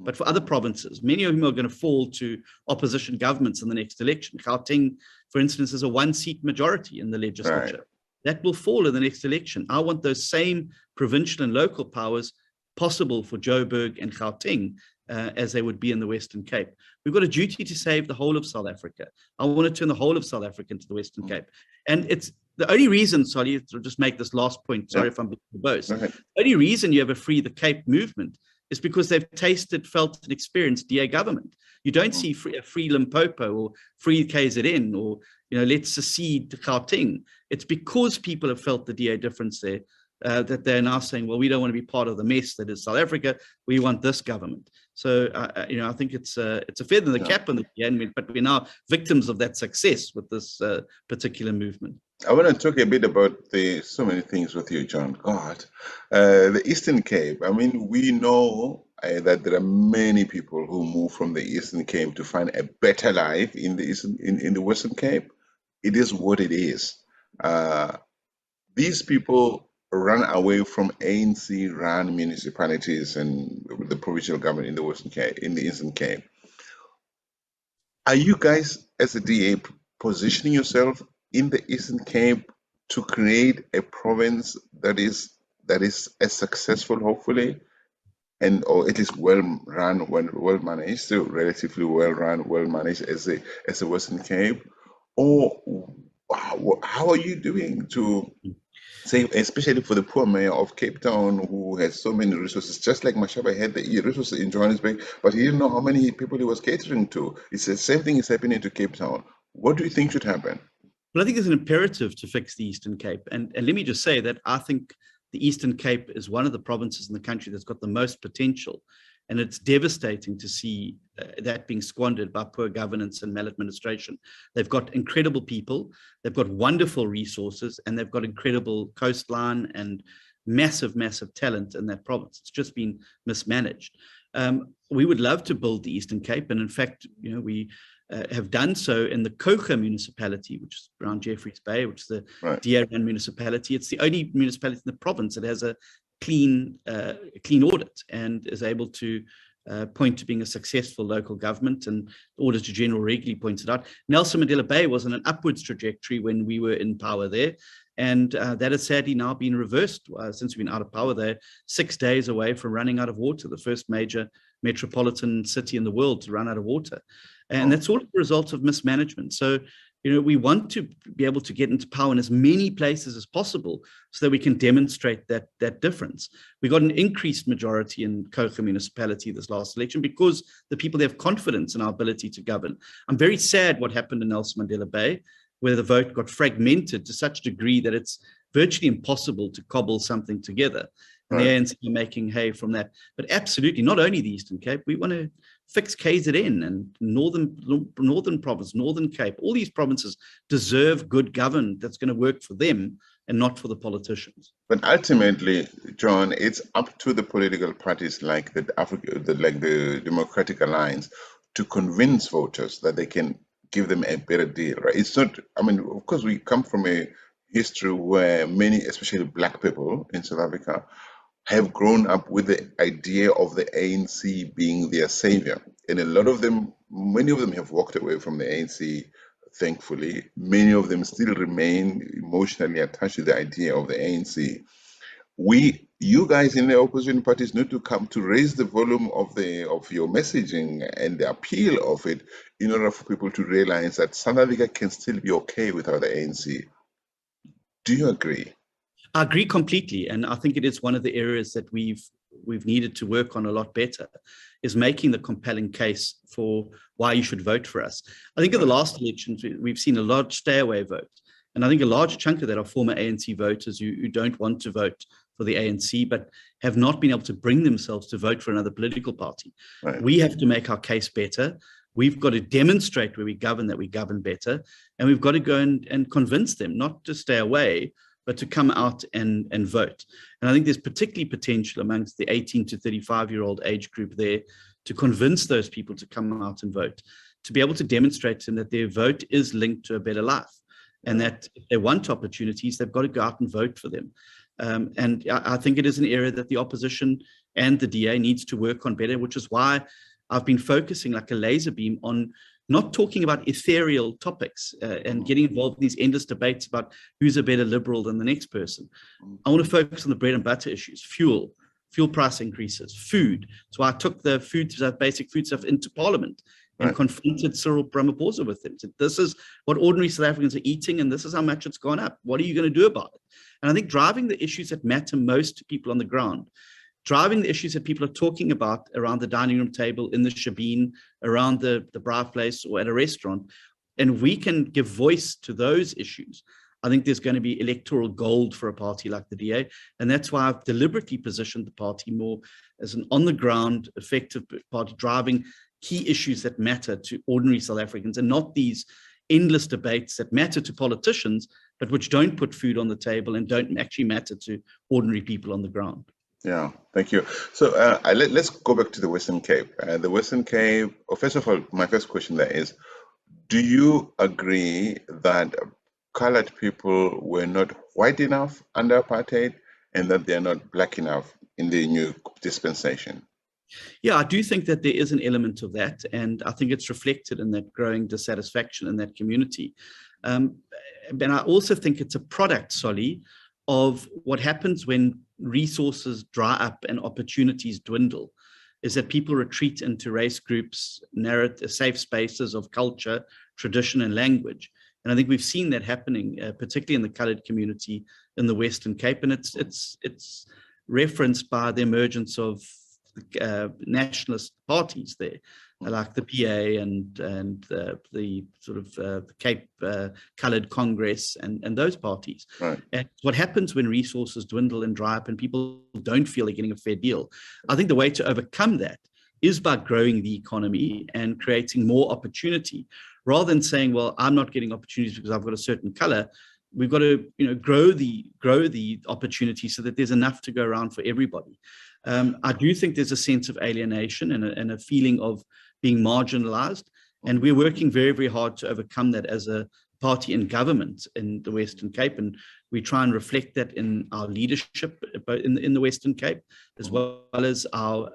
but for other provinces. Many of them are going to fall to opposition governments in the next election. Gauteng, for instance, is a one-seat majority in the legislature. That will fall in the next election. I want those same provincial and local powers possible for Joburg and Gauteng as they would be in the Western Cape. We've got a duty to save the whole of South Africa. I want to turn the whole of South Africa into the Western Cape. And it's the only reason, sorry, to just make this last point, sorry if I'm being verbose, the only reason you have a Free the Cape movement is because they've tasted, felt, and experienced DA government. You don't see free Limpopo or free KZN or, let's secede to Gauteng. It's because people have felt the DA difference there that they're now saying, well, we don't want to be part of the mess that is South Africa. We want this government. So, I think it's a feather in the cap on the DA, but we're now victims of that success with this particular movement. I want to talk a bit about so many things with you, John. God, the Eastern Cape. I mean, we know that there are many people who move from the Eastern Cape to find a better life in the Western Cape. It is what it is. These people run away from ANC-run municipalities and the provincial government in the Western Cape, in the Eastern Cape. Are you guys, as a DA, positioning yourself in the Eastern Cape to create a province that is as successful, hopefully, or at least well run, well managed, still relatively well run, well managed as the Western Cape? Or how are you doing to say, especially for the poor mayor of Cape Town who has so many resources, just like Mashaba had the resources in Johannesburg, but he didn't know how many people he was catering to. It's the same thing is happening to Cape Town. What do you think should happen? Well, I think there's an imperative to fix the Eastern Cape. And let me just say that I think the Eastern Cape is one of the provinces in the country that's got the most potential. And it's devastating to see that being squandered by poor governance and maladministration. They've got incredible people, they've got wonderful resources, and they've got incredible coastline and massive, massive talent in that province. It's just been mismanaged. We would love to build the Eastern Cape. And in fact, we have done so in the Kocha municipality, which is around Jeffreys Bay, which is the DA-run municipality. It's the only municipality in the province that has a clean audit and is able to point to being a successful local government. And the Auditor General regularly points it out. Nelson Mandela Bay was on an upwards trajectory when we were in power there. And that has sadly now been reversed since we've been out of power. They're 6 days away from running out of water, the first major metropolitan city in the world to run out of water. And that's all a result of mismanagement. So, we want to be able to get into power in as many places as possible so that we can demonstrate that difference. We got an increased majority in Kocha municipality this last election because the people have confidence in our ability to govern. I'm very sad what happened in Nelson Mandela Bay, where the vote got fragmented to such a degree that it's virtually impossible to cobble something together. And the ANC are making hay from that. But absolutely, not only the Eastern Cape, we want to fix KZN and Northern Province, Northern Cape. All these provinces deserve good government that's going to work for them and not for the politicians. But ultimately, John, it's up to the political parties like the Democratic Alliance to convince voters that they can give them a better deal, right? It's not, of course, we come from a history where many, especially Black people in South Africa, have grown up with the idea of the ANC being their savior. And a lot of them, many of them have walked away from the ANC, thankfully. Many of them still remain emotionally attached to the idea of the ANC. You guys in the opposition parties need to come to raise the volume of your messaging and the appeal of it in order for people to realize that South Africa can still be okay without the ANC. Do you agree? I agree completely, and I think it is one of the areas that we've needed to work on a lot better, is making the compelling case for why you should vote for us. I think in the last elections, we've seen a large stay away vote. And I think a large chunk of that are former ANC voters who don't want to vote for the ANC, but have not been able to bring themselves to vote for another political party. Right. We have to make our case better. We've got to demonstrate where we govern that we govern better. And we've got to go and convince them not to stay away, but to come out and vote. And I think there's particularly potential amongst the 18 to 35-year-old age group there to convince those people to come out and vote, to be able to demonstrate to them that their vote is linked to a better life, and that if they want opportunities, they've got to go out and vote for them. And I think it is an area that the opposition and the DA needs to work on better, which is why I've been focusing like a laser beam on not talking about ethereal topics and getting involved in these endless debates about who's a better liberal than the next person. I want to focus on the bread and butter issues: fuel price increases, food. So I took the basic food stuff into Parliament and confronted Cyril Ramaphosa with them. Said, this is what ordinary South Africans are eating, and this is how much it's gone up. What are you going to do about it? And I think driving the issues that matter most to people on the ground, driving the issues that people are talking about around the dining room table, in the shebeen, around the braai place, or at a restaurant, and we can give voice to those issues, I think there's going to be electoral gold for a party like the DA. And that's why I've deliberately positioned the party more as an on-the-ground, effective party, driving key issues that matter to ordinary South Africans, and not these endless debates that matter to politicians, but which don't put food on the table and don't actually matter to ordinary people on the ground. Yeah, thank you. So let's go back to the Western Cape. The Western Cape, first of all, my first question there is, do you agree that colored people were not white enough under apartheid and that they're not black enough in the new dispensation? Yeah, I do think that there is an element of that, and I think it's reflected in that growing dissatisfaction in that community. And I also think it's a product, Solly, of what happens when resources dry up and opportunities dwindle, is that people retreat into race groups, safe spaces of culture, tradition, and language. And I think we've seen that happening, particularly in the colored community in the Western Cape, and it's referenced by the emergence of nationalist parties there, like the PA and the sort of the Cape Coloured Congress and those parties. Right. And what happens when resources dwindle and dry up and people don't feel they're getting a fair deal? I think the way to overcome that is by growing the economy and creating more opportunity, rather than saying, well, I'm not getting opportunities because I've got a certain color. We've got to, grow the opportunity so that there's enough to go around for everybody. I do think there's a sense of alienation and a feeling of being marginalized, and we're working very, very hard to overcome that as a party in government in the Western Cape, and we try and reflect that in our leadership in the Western Cape, as well as our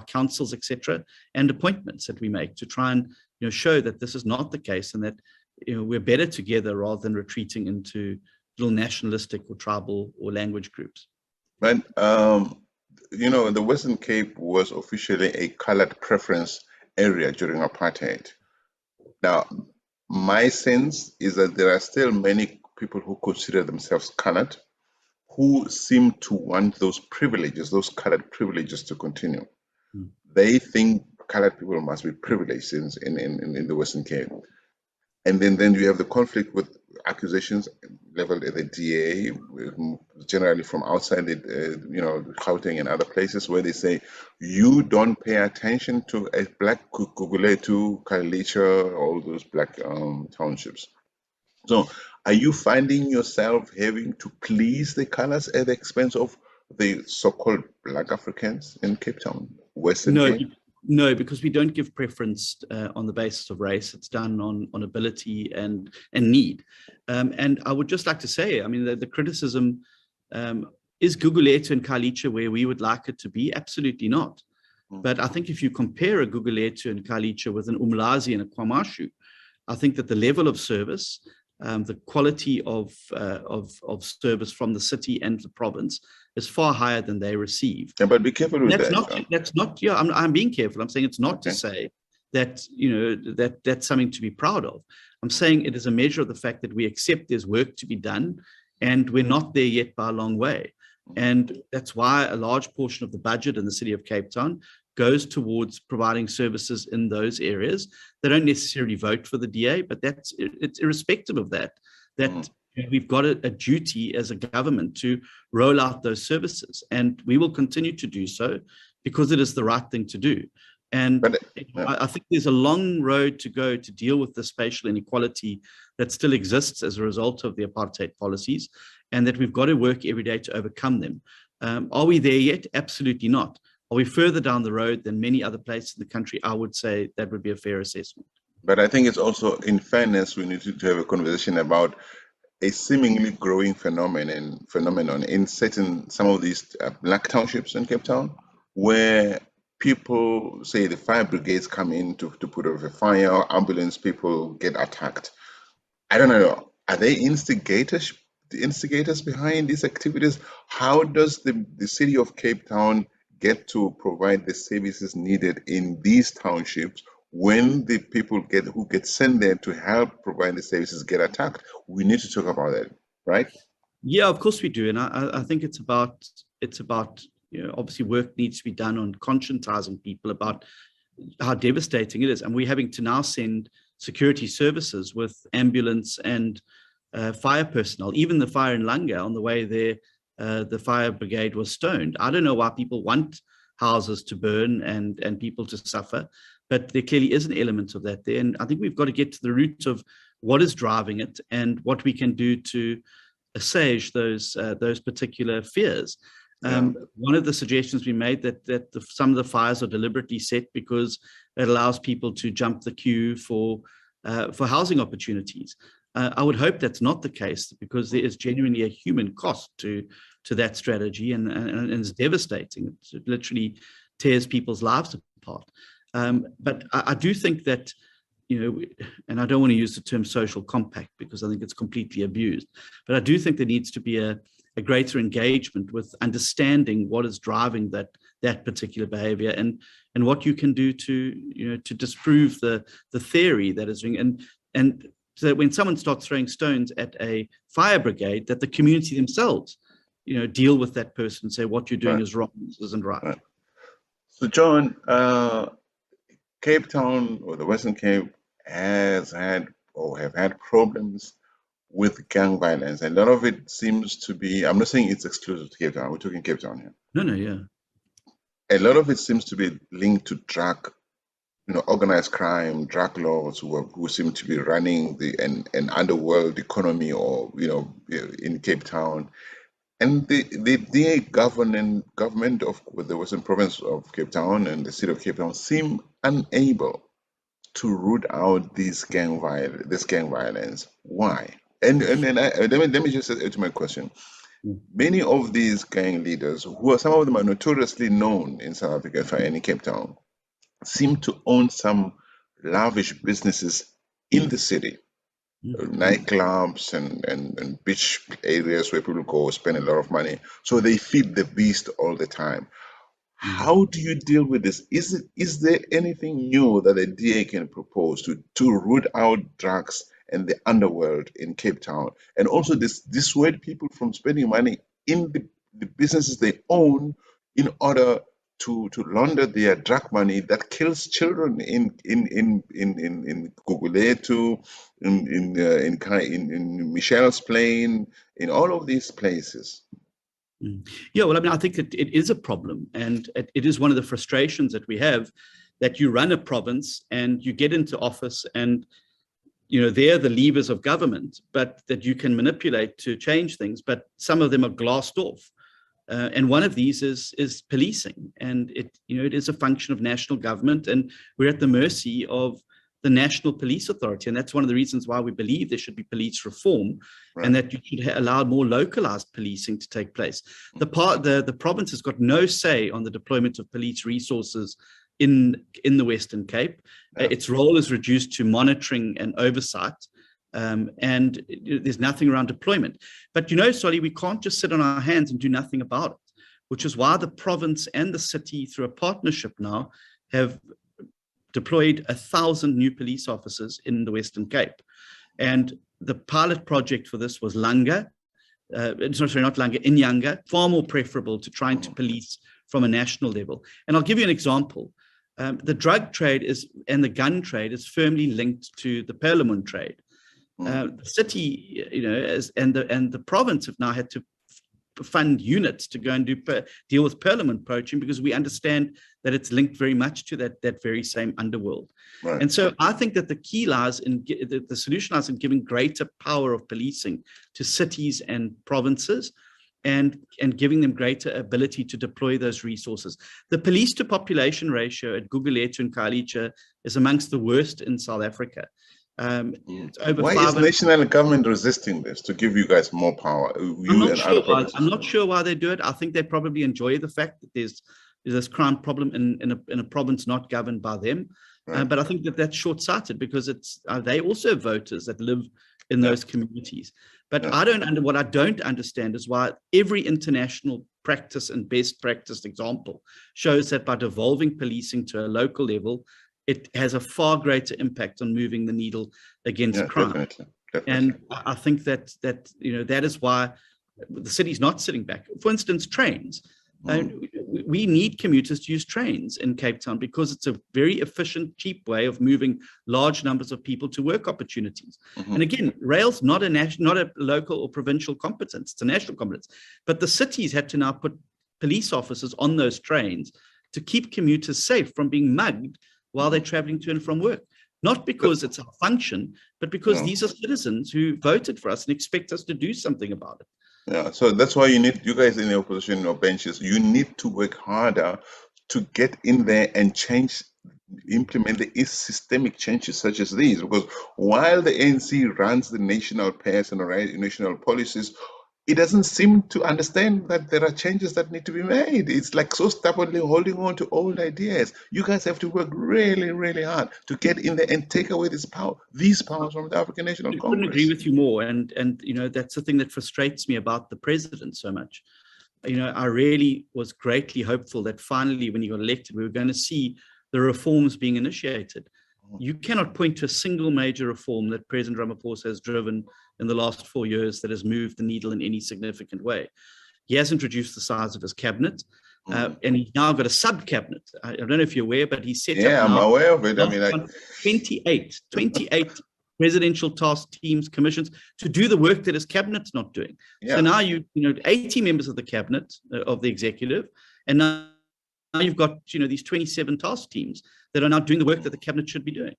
councils, etc., and appointments that we make to try and show that this is not the case, and that we're better together rather than retreating into little nationalistic or tribal or language groups. But the Western Cape was officially a colored preference area during apartheid. Now, my sense is that there are still many people who consider themselves colored, who seem to want those privileges, those colored privileges, to continue. They think colored people must be privileged in the Western Cape. And then you have the conflict with accusations leveled at the DA, generally from outside Gauteng and other places, where they say, you don't pay attention to a black Guguletu, Khayelitsha, all those black townships. So are you finding yourself having to please the colors at the expense of the so-called black Africans in Cape Town, Western Cape? No, because we don't give preference on the basis of race. It's done on ability and need. And I would just like to say, the criticism, is Guguletu and Khayelitsha where we would like it to be? Absolutely not. But I think if you compare a Guguletu and Khayelitsha with an Umlazi and a KwaMashu, I think that the level of service, the quality of service from the city and the province is far higher than they receive. Yeah, but be careful with that. That's not. Yeah, I'm being careful. I'm saying it's not to say that that's something to be proud of. I'm saying it is a measure of the fact that we accept there's work to be done And we're not there yet by a long way. And that's why a large portion of the budget in the city of Cape Town goes towards providing services in those areas. They don't necessarily vote for the DA, but it's irrespective of that, we've got a duty as a government to roll out those services. And we will continue to do so because it is the right thing to do. And I think there's a long road to go to deal with the spatial inequality that still exists as a result of the apartheid policies, and that we've got to work every day to overcome them. Are we there yet? Absolutely not. Are we further down the road than many other places in the country? I would say that would be a fair assessment. But I think it's also, in fairness, we need to have a conversation about a seemingly growing phenomenon in some of these black townships in Cape Town, where people say the fire brigades come in to put out a fire, ambulance people get attacked. I don't know. Are they the instigators behind these activities? How does the city of Cape Town get to provide the services needed in these townships when the people who get sent there to help provide the services get attacked? We need to talk about that, right? Yeah, of course we do. And I think it's about, obviously work needs to be done on conscientizing people about how devastating it is. And we're having to now send security services with ambulance and fire personnel. Even the fire in Langa, on the way there, the fire brigade was stoned. I don't know why people want houses to burn and people to suffer, but there clearly is an element of that there. And I think we've got to get to the root of what is driving it and what we can do to assuage those particular fears. One of the suggestions we made that some of the fires are deliberately set because it allows people to jump the queue for housing opportunities. I would hope that's not the case, because there is genuinely a human cost to that strategy, and it's devastating. It literally tears people's lives apart. But I do think that, and I don't want to use the term social compact because I think it's completely abused, but I do think there needs to be a greater engagement with understanding what is driving that particular behavior and what you can do to disprove the theory that is doing, and so that when someone starts throwing stones at a fire brigade, that the community themselves deal with that person and say what you're doing is wrong, this isn't right. So John, Cape Town, or the Western Cape, has had or have had problems with gang violence. A lot of it seems to be, I'm not saying it's exclusive to Cape Town, we're talking Cape Town here. No, yeah. A lot of it seems to be linked to drug, organized crime, drug lords who seem to be running an underworld economy, or in Cape Town. And the government of the Western Province of Cape Town and the city of Cape Town seem unable to root out this gang violence. Why? And let me just add to my question. Many of these gang leaders, some of them are notoriously known in South Africa and in Cape Town, seem to own some lavish businesses in the city, nightclubs and beach areas where people go spend a lot of money. So they feed the beast all the time. How do you deal with this? Is there anything new that the DA can propose to root out drugs and the underworld in Cape Town, and also dissuade people from spending money in the businesses they own in order to launder their drug money that kills children in Guguletu, in Michelle's Plain, in all of these places? Yeah, well, I mean, I think that it is a problem, and it is one of the frustrations that we have, that you run a province and you get into office and they're the levers of government, but that you can manipulate to change things, but some of them are glassed off. And one of these is policing, and it is a function of national government, and we're at the mercy of the National Police Authority, and that's one of the reasons why we believe there should be police reform, and that you should allow more localized policing to take place. The province has got no say on the deployment of police resources in the Western Cape. Its role is reduced to monitoring and oversight. And there's nothing around deployment. But Solly, we can't just sit on our hands and do nothing about it, which is why the province and the city, through a partnership now, have deployed 1,000 new police officers in the Western Cape. And the pilot project for this was Langa, sorry, not Langa, Inyanga, far more preferable to trying to police from a national level. And I'll give you an example. The drug trade and the gun trade is firmly linked to the Parliament trade. The city, and the province have now had to fund units to go and deal with Parliament poaching, because we understand that it's linked very much to that very same underworld. Right. And so I think that the key lies in the solution lies in giving greater power of policing to cities and provinces, and giving them greater ability to deploy those resources. The police to population ratio at Gugulethu and Khayelitsha is amongst the worst in South Africa. Why is national government resisting this to give you guys more power? I'm not sure why they do it. I think they probably enjoy the fact that there's this crime problem in a province not governed by them. Right. But I think that that's short-sighted, because they also have voters that live in those communities. But what I don't understand is why every international practice and best practice example shows that by devolving policing to a local level, it has a far greater impact on moving the needle against crime. Definitely. And I think that is why the city's not sitting back. For instance, trains. We need commuters to use trains in Cape Town, because it's a very efficient, cheap way of moving large numbers of people to work opportunities. And again, rail's not a local or provincial competence, it's a national competence. But the cities had to now put police officers on those trains to keep commuters safe from being mugged while they're traveling to and from work. Not because it's our function, but because these are citizens who voted for us and expect us to do something about it. Yeah, so that's why you guys in the opposition or benches, you need to work harder to get in there and implement the systemic changes such as these. Because while the ANC runs the national pairs and national policies, it doesn't seem to understand that there are changes that need to be made. It's like so stubbornly holding on to old ideas. You guys have to work really, really hard to get in there and take away these powers from the African National Congress. I couldn't agree with you more. And that's the thing that frustrates me about the president so much. I really was greatly hopeful that finally, when he got elected, we were going to see the reforms being initiated. You cannot point to a single major reform that President Ramaphosa has driven in the last 4 years that has moved the needle in any significant way. He has introduced the size of his cabinet, and he's now got a sub-cabinet. I don't know if you're aware, but he's set up now. Yeah, I'm aware of it. 28 presidential task teams, commissions, to do the work that his cabinet's not doing. Yeah. So now 80 members of the cabinet, of the executive, and now you've got these 27 task teams that are now doing the work that the cabinet should be doing.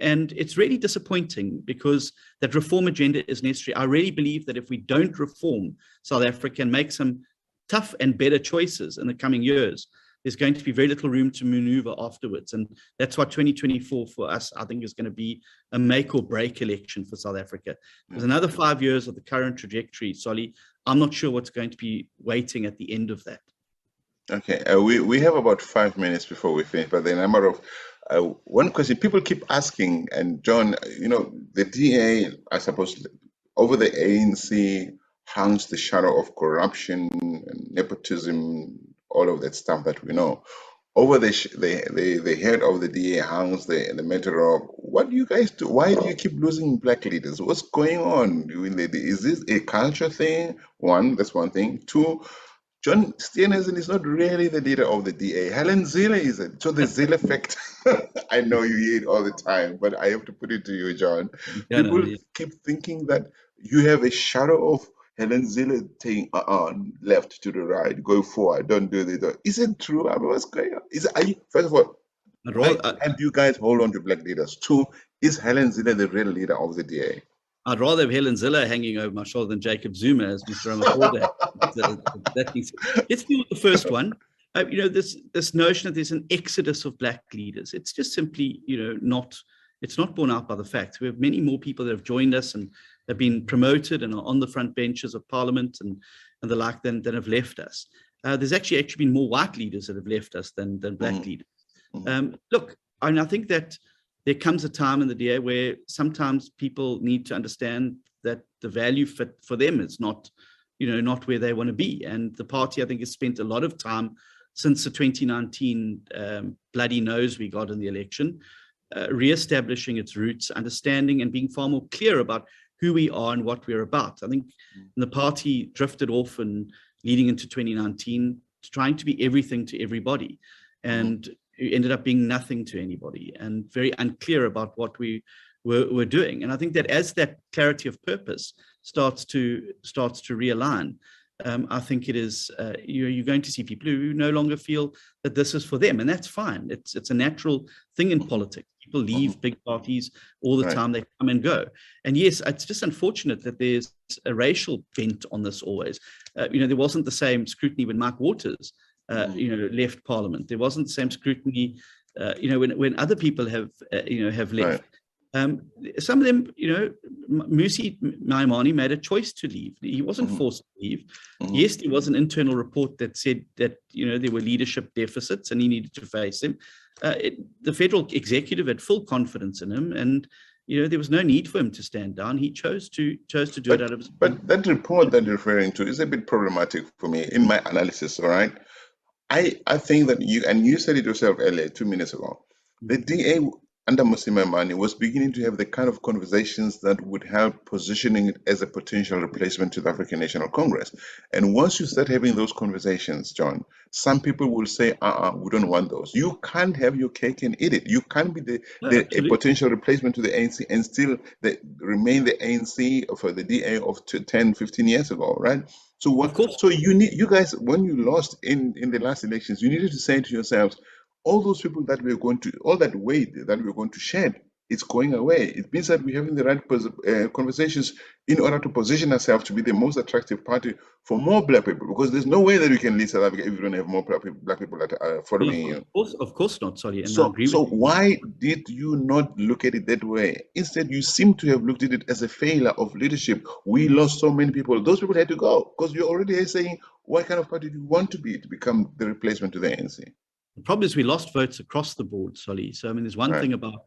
And it's really disappointing, because that reform agenda is necessary. I really believe that if we don't reform South Africa and make some tough and better choices in the coming years, there's going to be very little room to maneuver afterwards. And that's why 2024 for us, I think, is going to be a make or break election for South Africa. There's another 5 years of the current trajectory, Solly. I'm not sure what's going to be waiting at the end of that. Okay, we have about 5 minutes before we finish, but the number of one question people keep asking, and John, the DA, I suppose, over the ANC hangs the shadow of corruption and nepotism, all of that stuff that we know. Over the head of the DA hangs the matter of, what do you guys do? Why do you keep losing black leaders? What's going on? Is this a culture thing? That's one thing. Two, John Steenhuisen is not really the leader of the DA. Helen Zille is it. So the Zille effect, I know you hear it all the time, but I have to put it to you, John. People keep thinking that you have a shadow of Helen Zille saying, left to the right, go forward, don't do this. Isn't true? I mean, what's going on? First of all, and you guys hold on to black leaders. Two, is Helen Zille the real leader of the DA? I'd rather have Helen Zille hanging over my shoulder than Jacob Zuma, as Mr. Ramaphosa. Let's deal with the first one. This notion that there's an exodus of black leaders. It's just simply, it's not borne out by the facts. We have many more people that have joined us and have been promoted and are on the front benches of Parliament and the like than have left us. There's actually been more white leaders that have left us than black leaders. Look, I think that there comes a time in the DA where sometimes people need to understand that the value fit for them is not where they want to be. And the party, I think, has spent a lot of time since the 2019 bloody nose we got in the election, re-establishing its roots, understanding and being far more clear about who we are and what we're about. I think the party drifted off and leading into 2019, trying to be everything to everybody, and ended up being nothing to anybody, and very unclear about what we were doing. And I think that as that clarity of purpose starts to realign, I think it is you're going to see people who no longer feel that this is for them, and that's fine. It's a natural thing in politics. People leave big parties all the time. They come and go. And yes, it's just unfortunate that there's a racial bent on this always. There wasn't the same scrutiny when Mike Waters left Parliament. There wasn't the same scrutiny when other people have left. Some of them, Musi Maimane made a choice to leave. He wasn't forced to leave. Yes, there was an internal report that said that, there were leadership deficits and he needed to face them. The federal executive had full confidence in him, and, there was no need for him to stand down. He chose to do it out of his... But that report that you're referring to is a bit problematic for me in my analysis, all right? I think that you said it yourself earlier, 2 minutes ago, the DA under Musi Maimane was beginning to have the kind of conversations that would help positioning it as a potential replacement to the African National Congress. And once you start having those conversations, John, some people will say, we don't want those. You can't have your cake and eat it. You can't be a potential replacement to the ANC and still remain the ANC for the DA of 10, 15 years ago, right? So So you guys, when you lost in the last elections, you needed to say to yourselves, all those people that all that weight that we're going to shed, it's going away. It means that we're having the right conversations in order to position ourselves to be the most attractive party for more Black people, because there's no way that we can lead South Africa if we don't have more Black people that are following you. Of course not, sorry. And so why did you not look at it that way? Instead, you seem to have looked at it as a failure of leadership. We lost so many people. Those people had to go, because you're already saying, what kind of party do you want to be to become the replacement to the ANC? The problem is we lost votes across the board, Solly. So, there's one thing about,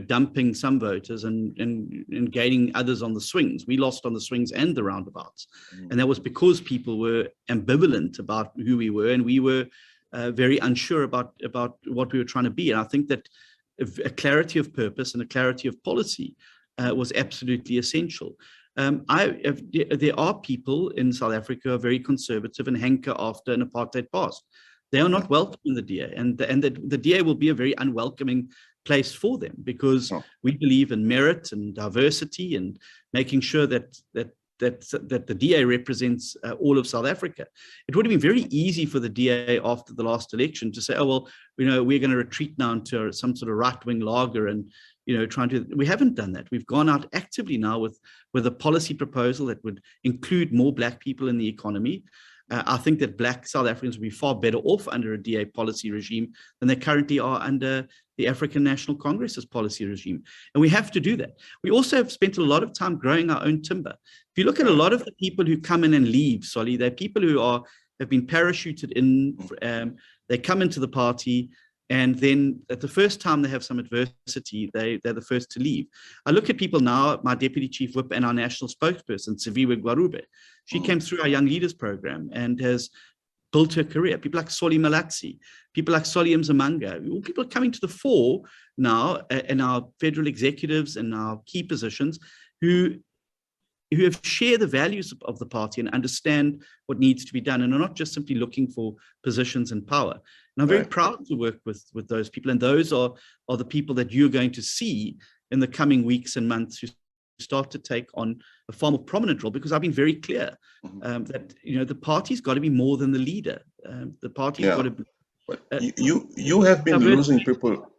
dumping some voters and gaining others on the swings. We lost on the swings and the roundabouts. And that was because people were ambivalent about who we were, and we were very unsure about what we were trying to be. And I think that a clarity of purpose and a clarity of policy was absolutely essential. There are people in South Africa who are very conservative and hanker after an apartheid past. They are not welcome in the DA, and the DA will be a very unwelcoming place for them, because we believe in merit and diversity and making sure that the DA represents all of South Africa. It would have been very easy for the DA after the last election to say, oh, well, we're going to retreat now into some sort of right-wing lager and, we haven't done that. We've gone out actively now with a policy proposal that would include more Black people in the economy. I think that Black South Africans would be far better off under a DA policy regime than they currently are under the African National Congress's policy regime. And we have to do that. We also have spent a lot of time growing our own timber. If you look at a lot of the people who come in and leave, Solly, they're people who have been parachuted in, they come into the party, and then at the first time they have some adversity, they're the first to leave. I look at people now, my Deputy Chief Whip and our national spokesperson, Siviwe Gwarube. She came through our Young Leaders program and has built her career. People like Solly Malatsi, people like Solly Mzamanga, all people are coming to the fore now in our federal executives and our key positions who have shared the values of the party and understand what needs to be done, and are not just simply looking for positions and power. And I'm very proud to work with those people, and those are the people that you're going to see in the coming weeks and months who start to take on a far more prominent role, because I've been very clear that the party's got to be more than the leader. The party's got to be. You have been losing people.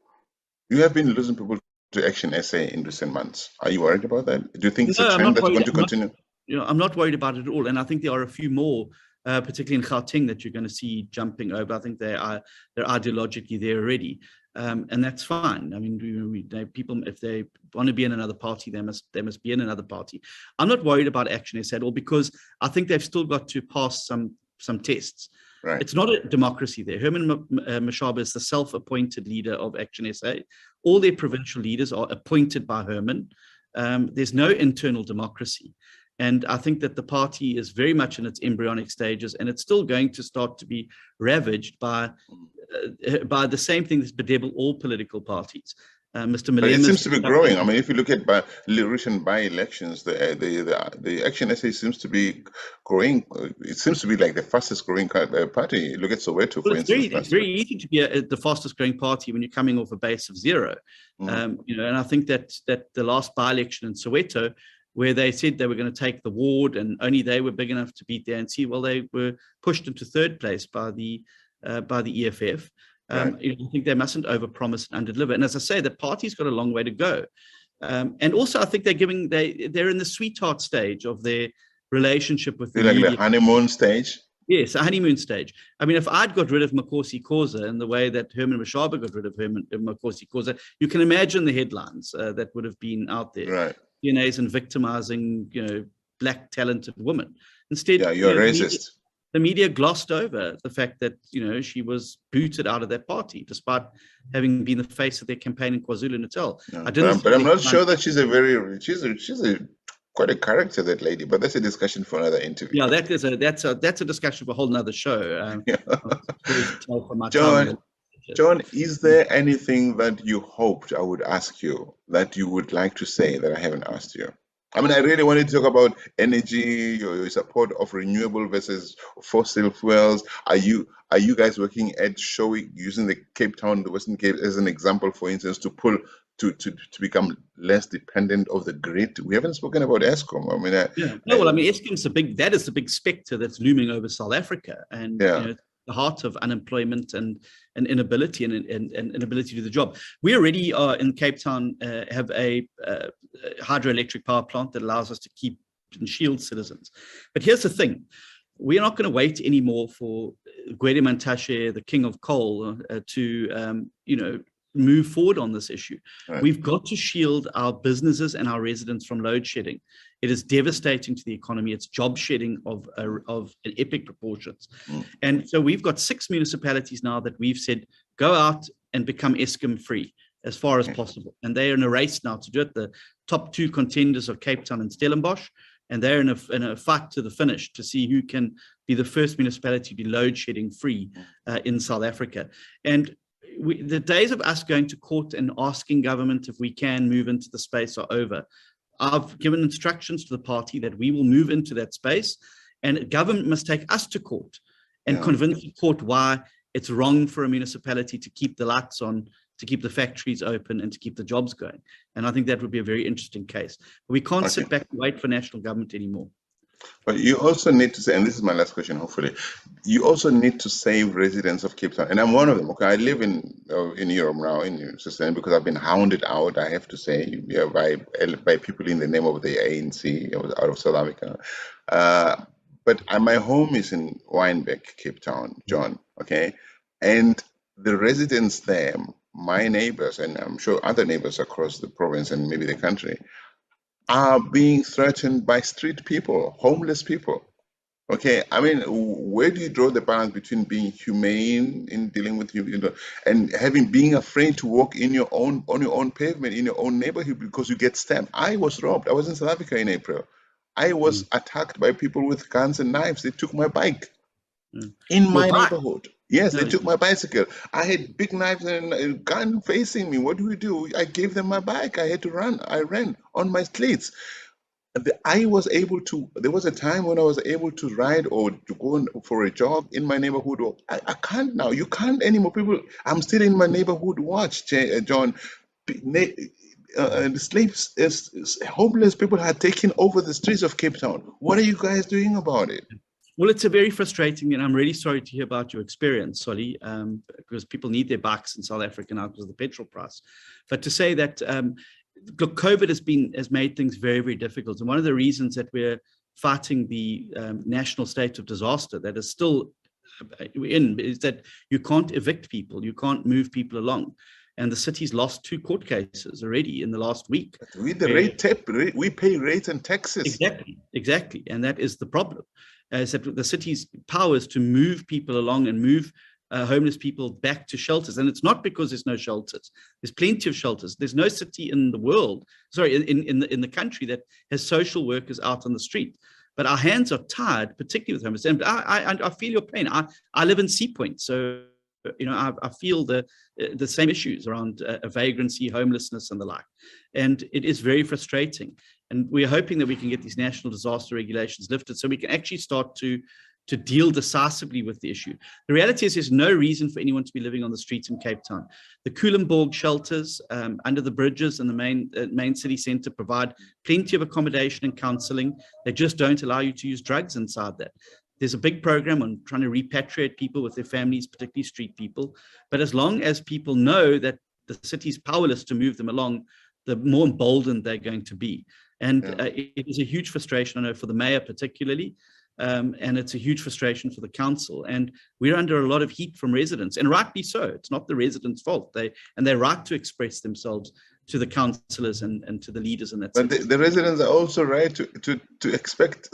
You have been losing people to ActionSA in recent months. Are you worried about that? Do you think it's a trend that's going to continue? I'm not worried about it at all, and I think there are a few more, particularly in Gauteng, that you're going to see jumping over. I think they're ideologically there already, and that's fine. I mean, people, if they want to be in another party, they must be in another party. I'm not worried about ActionSA at all, because I think they've still got to pass some tests. Right. It's not a democracy there. Herman Mashaba is the self-appointed leader of ActionSA. All their provincial leaders are appointed by Herman. There's no internal democracy. And I think that the party is very much in its embryonic stages, and it's still going to start to be ravaged by the same thing that's bedeviled all political parties. Mr. But it Malema's seems to be growing. I mean, if you look at recent by-elections, the ActionSA seems to be growing. It seems to be like the fastest growing party. Look at Soweto, for instance. It's very easy to be the fastest growing party when you're coming off a base of 0. You know, and I think that the last by-election in Soweto, where they said they were going to take the ward and only they were big enough to beat the ANC, well, they were pushed into 3rd place by the EFF. Right. You know, I think they mustn't overpromise and underdeliver. And as I say, the party's got a long way to go. And also, I think they're in the sweetheart stage of their relationship with the media. The honeymoon stage. Yes, a honeymoon stage. I mean, if I'd got rid of Makosi Khoza in the way that Herman Mashaba got rid of Makosi Khoza, you can imagine the headlines that would have been out there. Right. DNAs and victimizing, you know, black talented women. Instead, you're racist. The media glossed over the fact that, you know, she was booted out of that party, despite having been the face of their campaign in KwaZulu-Natal. But I'm not sure that she's quite a character, that lady. But that's a discussion for another interview. Yeah, that's a discussion for a whole nother show. John, is there anything that you hoped I would ask you that you would like to say that I haven't asked you? I mean, I really wanted to talk about energy, your support of renewable versus fossil fuels. Are you guys working at using the Cape Town, the Western Cape, as an example, for instance, to become less dependent of the grid? We haven't spoken about Eskom. I mean, Eskom's that is the big spectre that's looming over South Africa, and you know, the heart of unemployment and inability and inability to do the job. We already are in Cape Town, have a hydroelectric power plant that allows us to keep and shield citizens. But here's the thing. We are not going to wait anymore for Gwede Mantashe, the king of coal, to you know, move forward on this issue. Right. We've got to shield our businesses and our residents from load shedding. It is devastating to the economy. It's job shedding of an epic proportions. And so we've got 6 municipalities now that we've said, go out and become Eskom free as far as possible. And they're in a race now to do it. The top 2 contenders are Cape Town and Stellenbosch, and they're in a fight to the finish to see who can be the first municipality to be load shedding free in South Africa. And the days of us going to court and asking government if we can move into the space are over. I've given instructions to the party that we will move into that space, and government must take us to court and convince the court why it's wrong for a municipality to keep the lights on, to keep the factories open, and to keep the jobs going. And I think that would be a very interesting case. We can't sit back and wait for national government anymore. But you also need to say, and this is my last question, hopefully, you also need to save residents of Cape Town. And I'm one of them. Okay, I live in Europe now, in Switzerland, because I've been hounded out, I have to say, by people in the name of the ANC out of South Africa. But my home is in Wynberg, Cape Town, John, okay? And the residents there, my neighbors, and I'm sure other neighbors across the province and maybe the country, are being threatened by street people, homeless people. Okay, I mean, where do you draw the balance between being humane in dealing with you, and being afraid to walk on your own pavement in your own neighborhood because you get stabbed? I was robbed. I was in South Africa in April. I was attacked by people with guns and knives. They took my bike in my neighborhood. Yes, they took my bicycle. I had big knives and a gun facing me. What do? I gave them my bike. I had to run. I ran on my streets. I was able to, there was a time when I was able to ride or to go for a jog in my neighborhood. I can't now. You can't anymore. People, I'm still in my neighborhood watch, John. Slaves, homeless people had taken over the streets of Cape Town. What are you guys doing about it? Well, it's a very frustrating, and I'm really sorry to hear about your experience, Solly, because people need their bikes in South Africa now because of the petrol price. But to say that, look, COVID has made things very, very difficult. And one of the reasons that we're fighting the national state of disaster that is still in is that you can't evict people, you can't move people along. And the city's lost 2 court cases already in the last week. We pay rates and taxes. Exactly. And that is the problem. Is that the city's power is to move people along and move homeless people back to shelters. And it's not because there's no shelters. There's plenty of shelters. There's no city in the world, in the country that has social workers out on the street. But our hands are tied, particularly with homeless. And I feel your pain. I live in Sea Point, so I feel the same issues around vagrancy, homelessness, and the like. And it is very frustrating. And we're hoping that we can get these national disaster regulations lifted so we can actually start to deal decisively with the issue. The reality is there's no reason for anyone to be living on the streets in Cape Town. The Kulenborg shelters under the bridges in the main city centre provide plenty of accommodation and counselling. They just don't allow you to use drugs inside that. There's a big program on trying to repatriate people with their families, particularly street people. But as long as people know that the city's powerless to move them along, the more emboldened they're going to be. And it is a huge frustration, I know, for the mayor particularly. And it's a huge frustration for the council. And we're under a lot of heat from residents, and rightly so. It's not the residents' fault. They're right to express themselves to the councillors and to the leaders in that. But the residents are also right to expect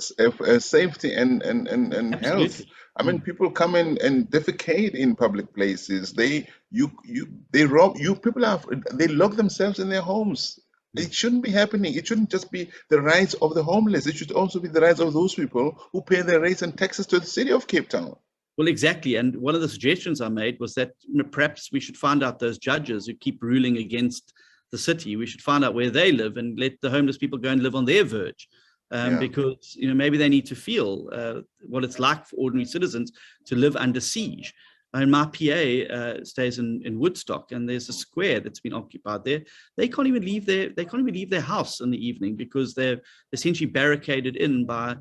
safety and health. I mean, people come in and defecate in public places. They rob you. They lock themselves in their homes. It shouldn't be happening. It shouldn't just be the rights of the homeless. It should also be the rights of those people who pay their rates and taxes to the city of Cape Town. Well, exactly. And one of the suggestions I made was that perhaps we should find out those judges who keep ruling against the city. We should find out where they live and let the homeless people go and live on their verge. Because maybe they need to feel what it's like for ordinary citizens to live under siege. And my PA stays in Woodstock, and there's a square that's been occupied there. They can't even leave their house in the evening because they're essentially barricaded in by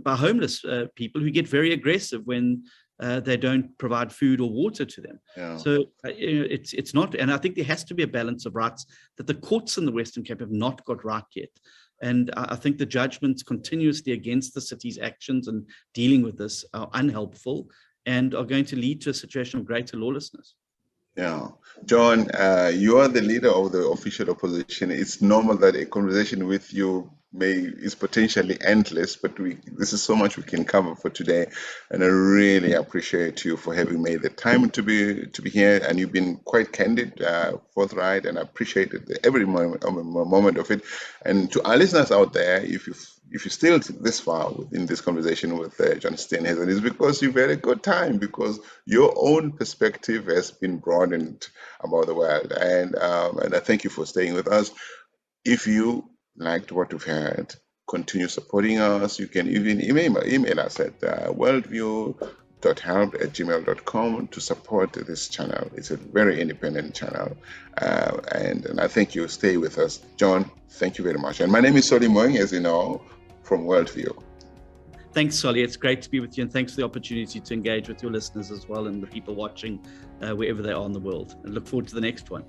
homeless people who get very aggressive when they don't provide food or water to them. So it's not, and I think there has to be a balance of rights that the courts in the Western Cape have not got right yet. And I think the judgments continuously against the city's actions and dealing with this are unhelpful and are going to lead to a situation of greater lawlessness. Yeah. John, you are the leader of the official opposition. It's normal that a conversation with you is potentially endless, but this is so much we can cover for today. And I really appreciate you for having made the time to be here. And you've been quite candid, forthright, and I appreciate every moment of it. And to our listeners out there, if you're still this far in this conversation with John Steenhuisen, it's because you've had a good time, because your own perspective has been broadened about the world. And I thank you for staying with us. If you liked what you've heard, continue supporting us. You can even email us at worldview.help@gmail.com to support this channel. It's a very independent channel. And I think you'll stay with us. John, thank you very much. And my name is Solly Moeng, as you know, from WorldView. Thanks, Solly. It's great to be with you, and thanks for the opportunity to engage with your listeners as well and the people watching wherever they are in the world. And look forward to the next one.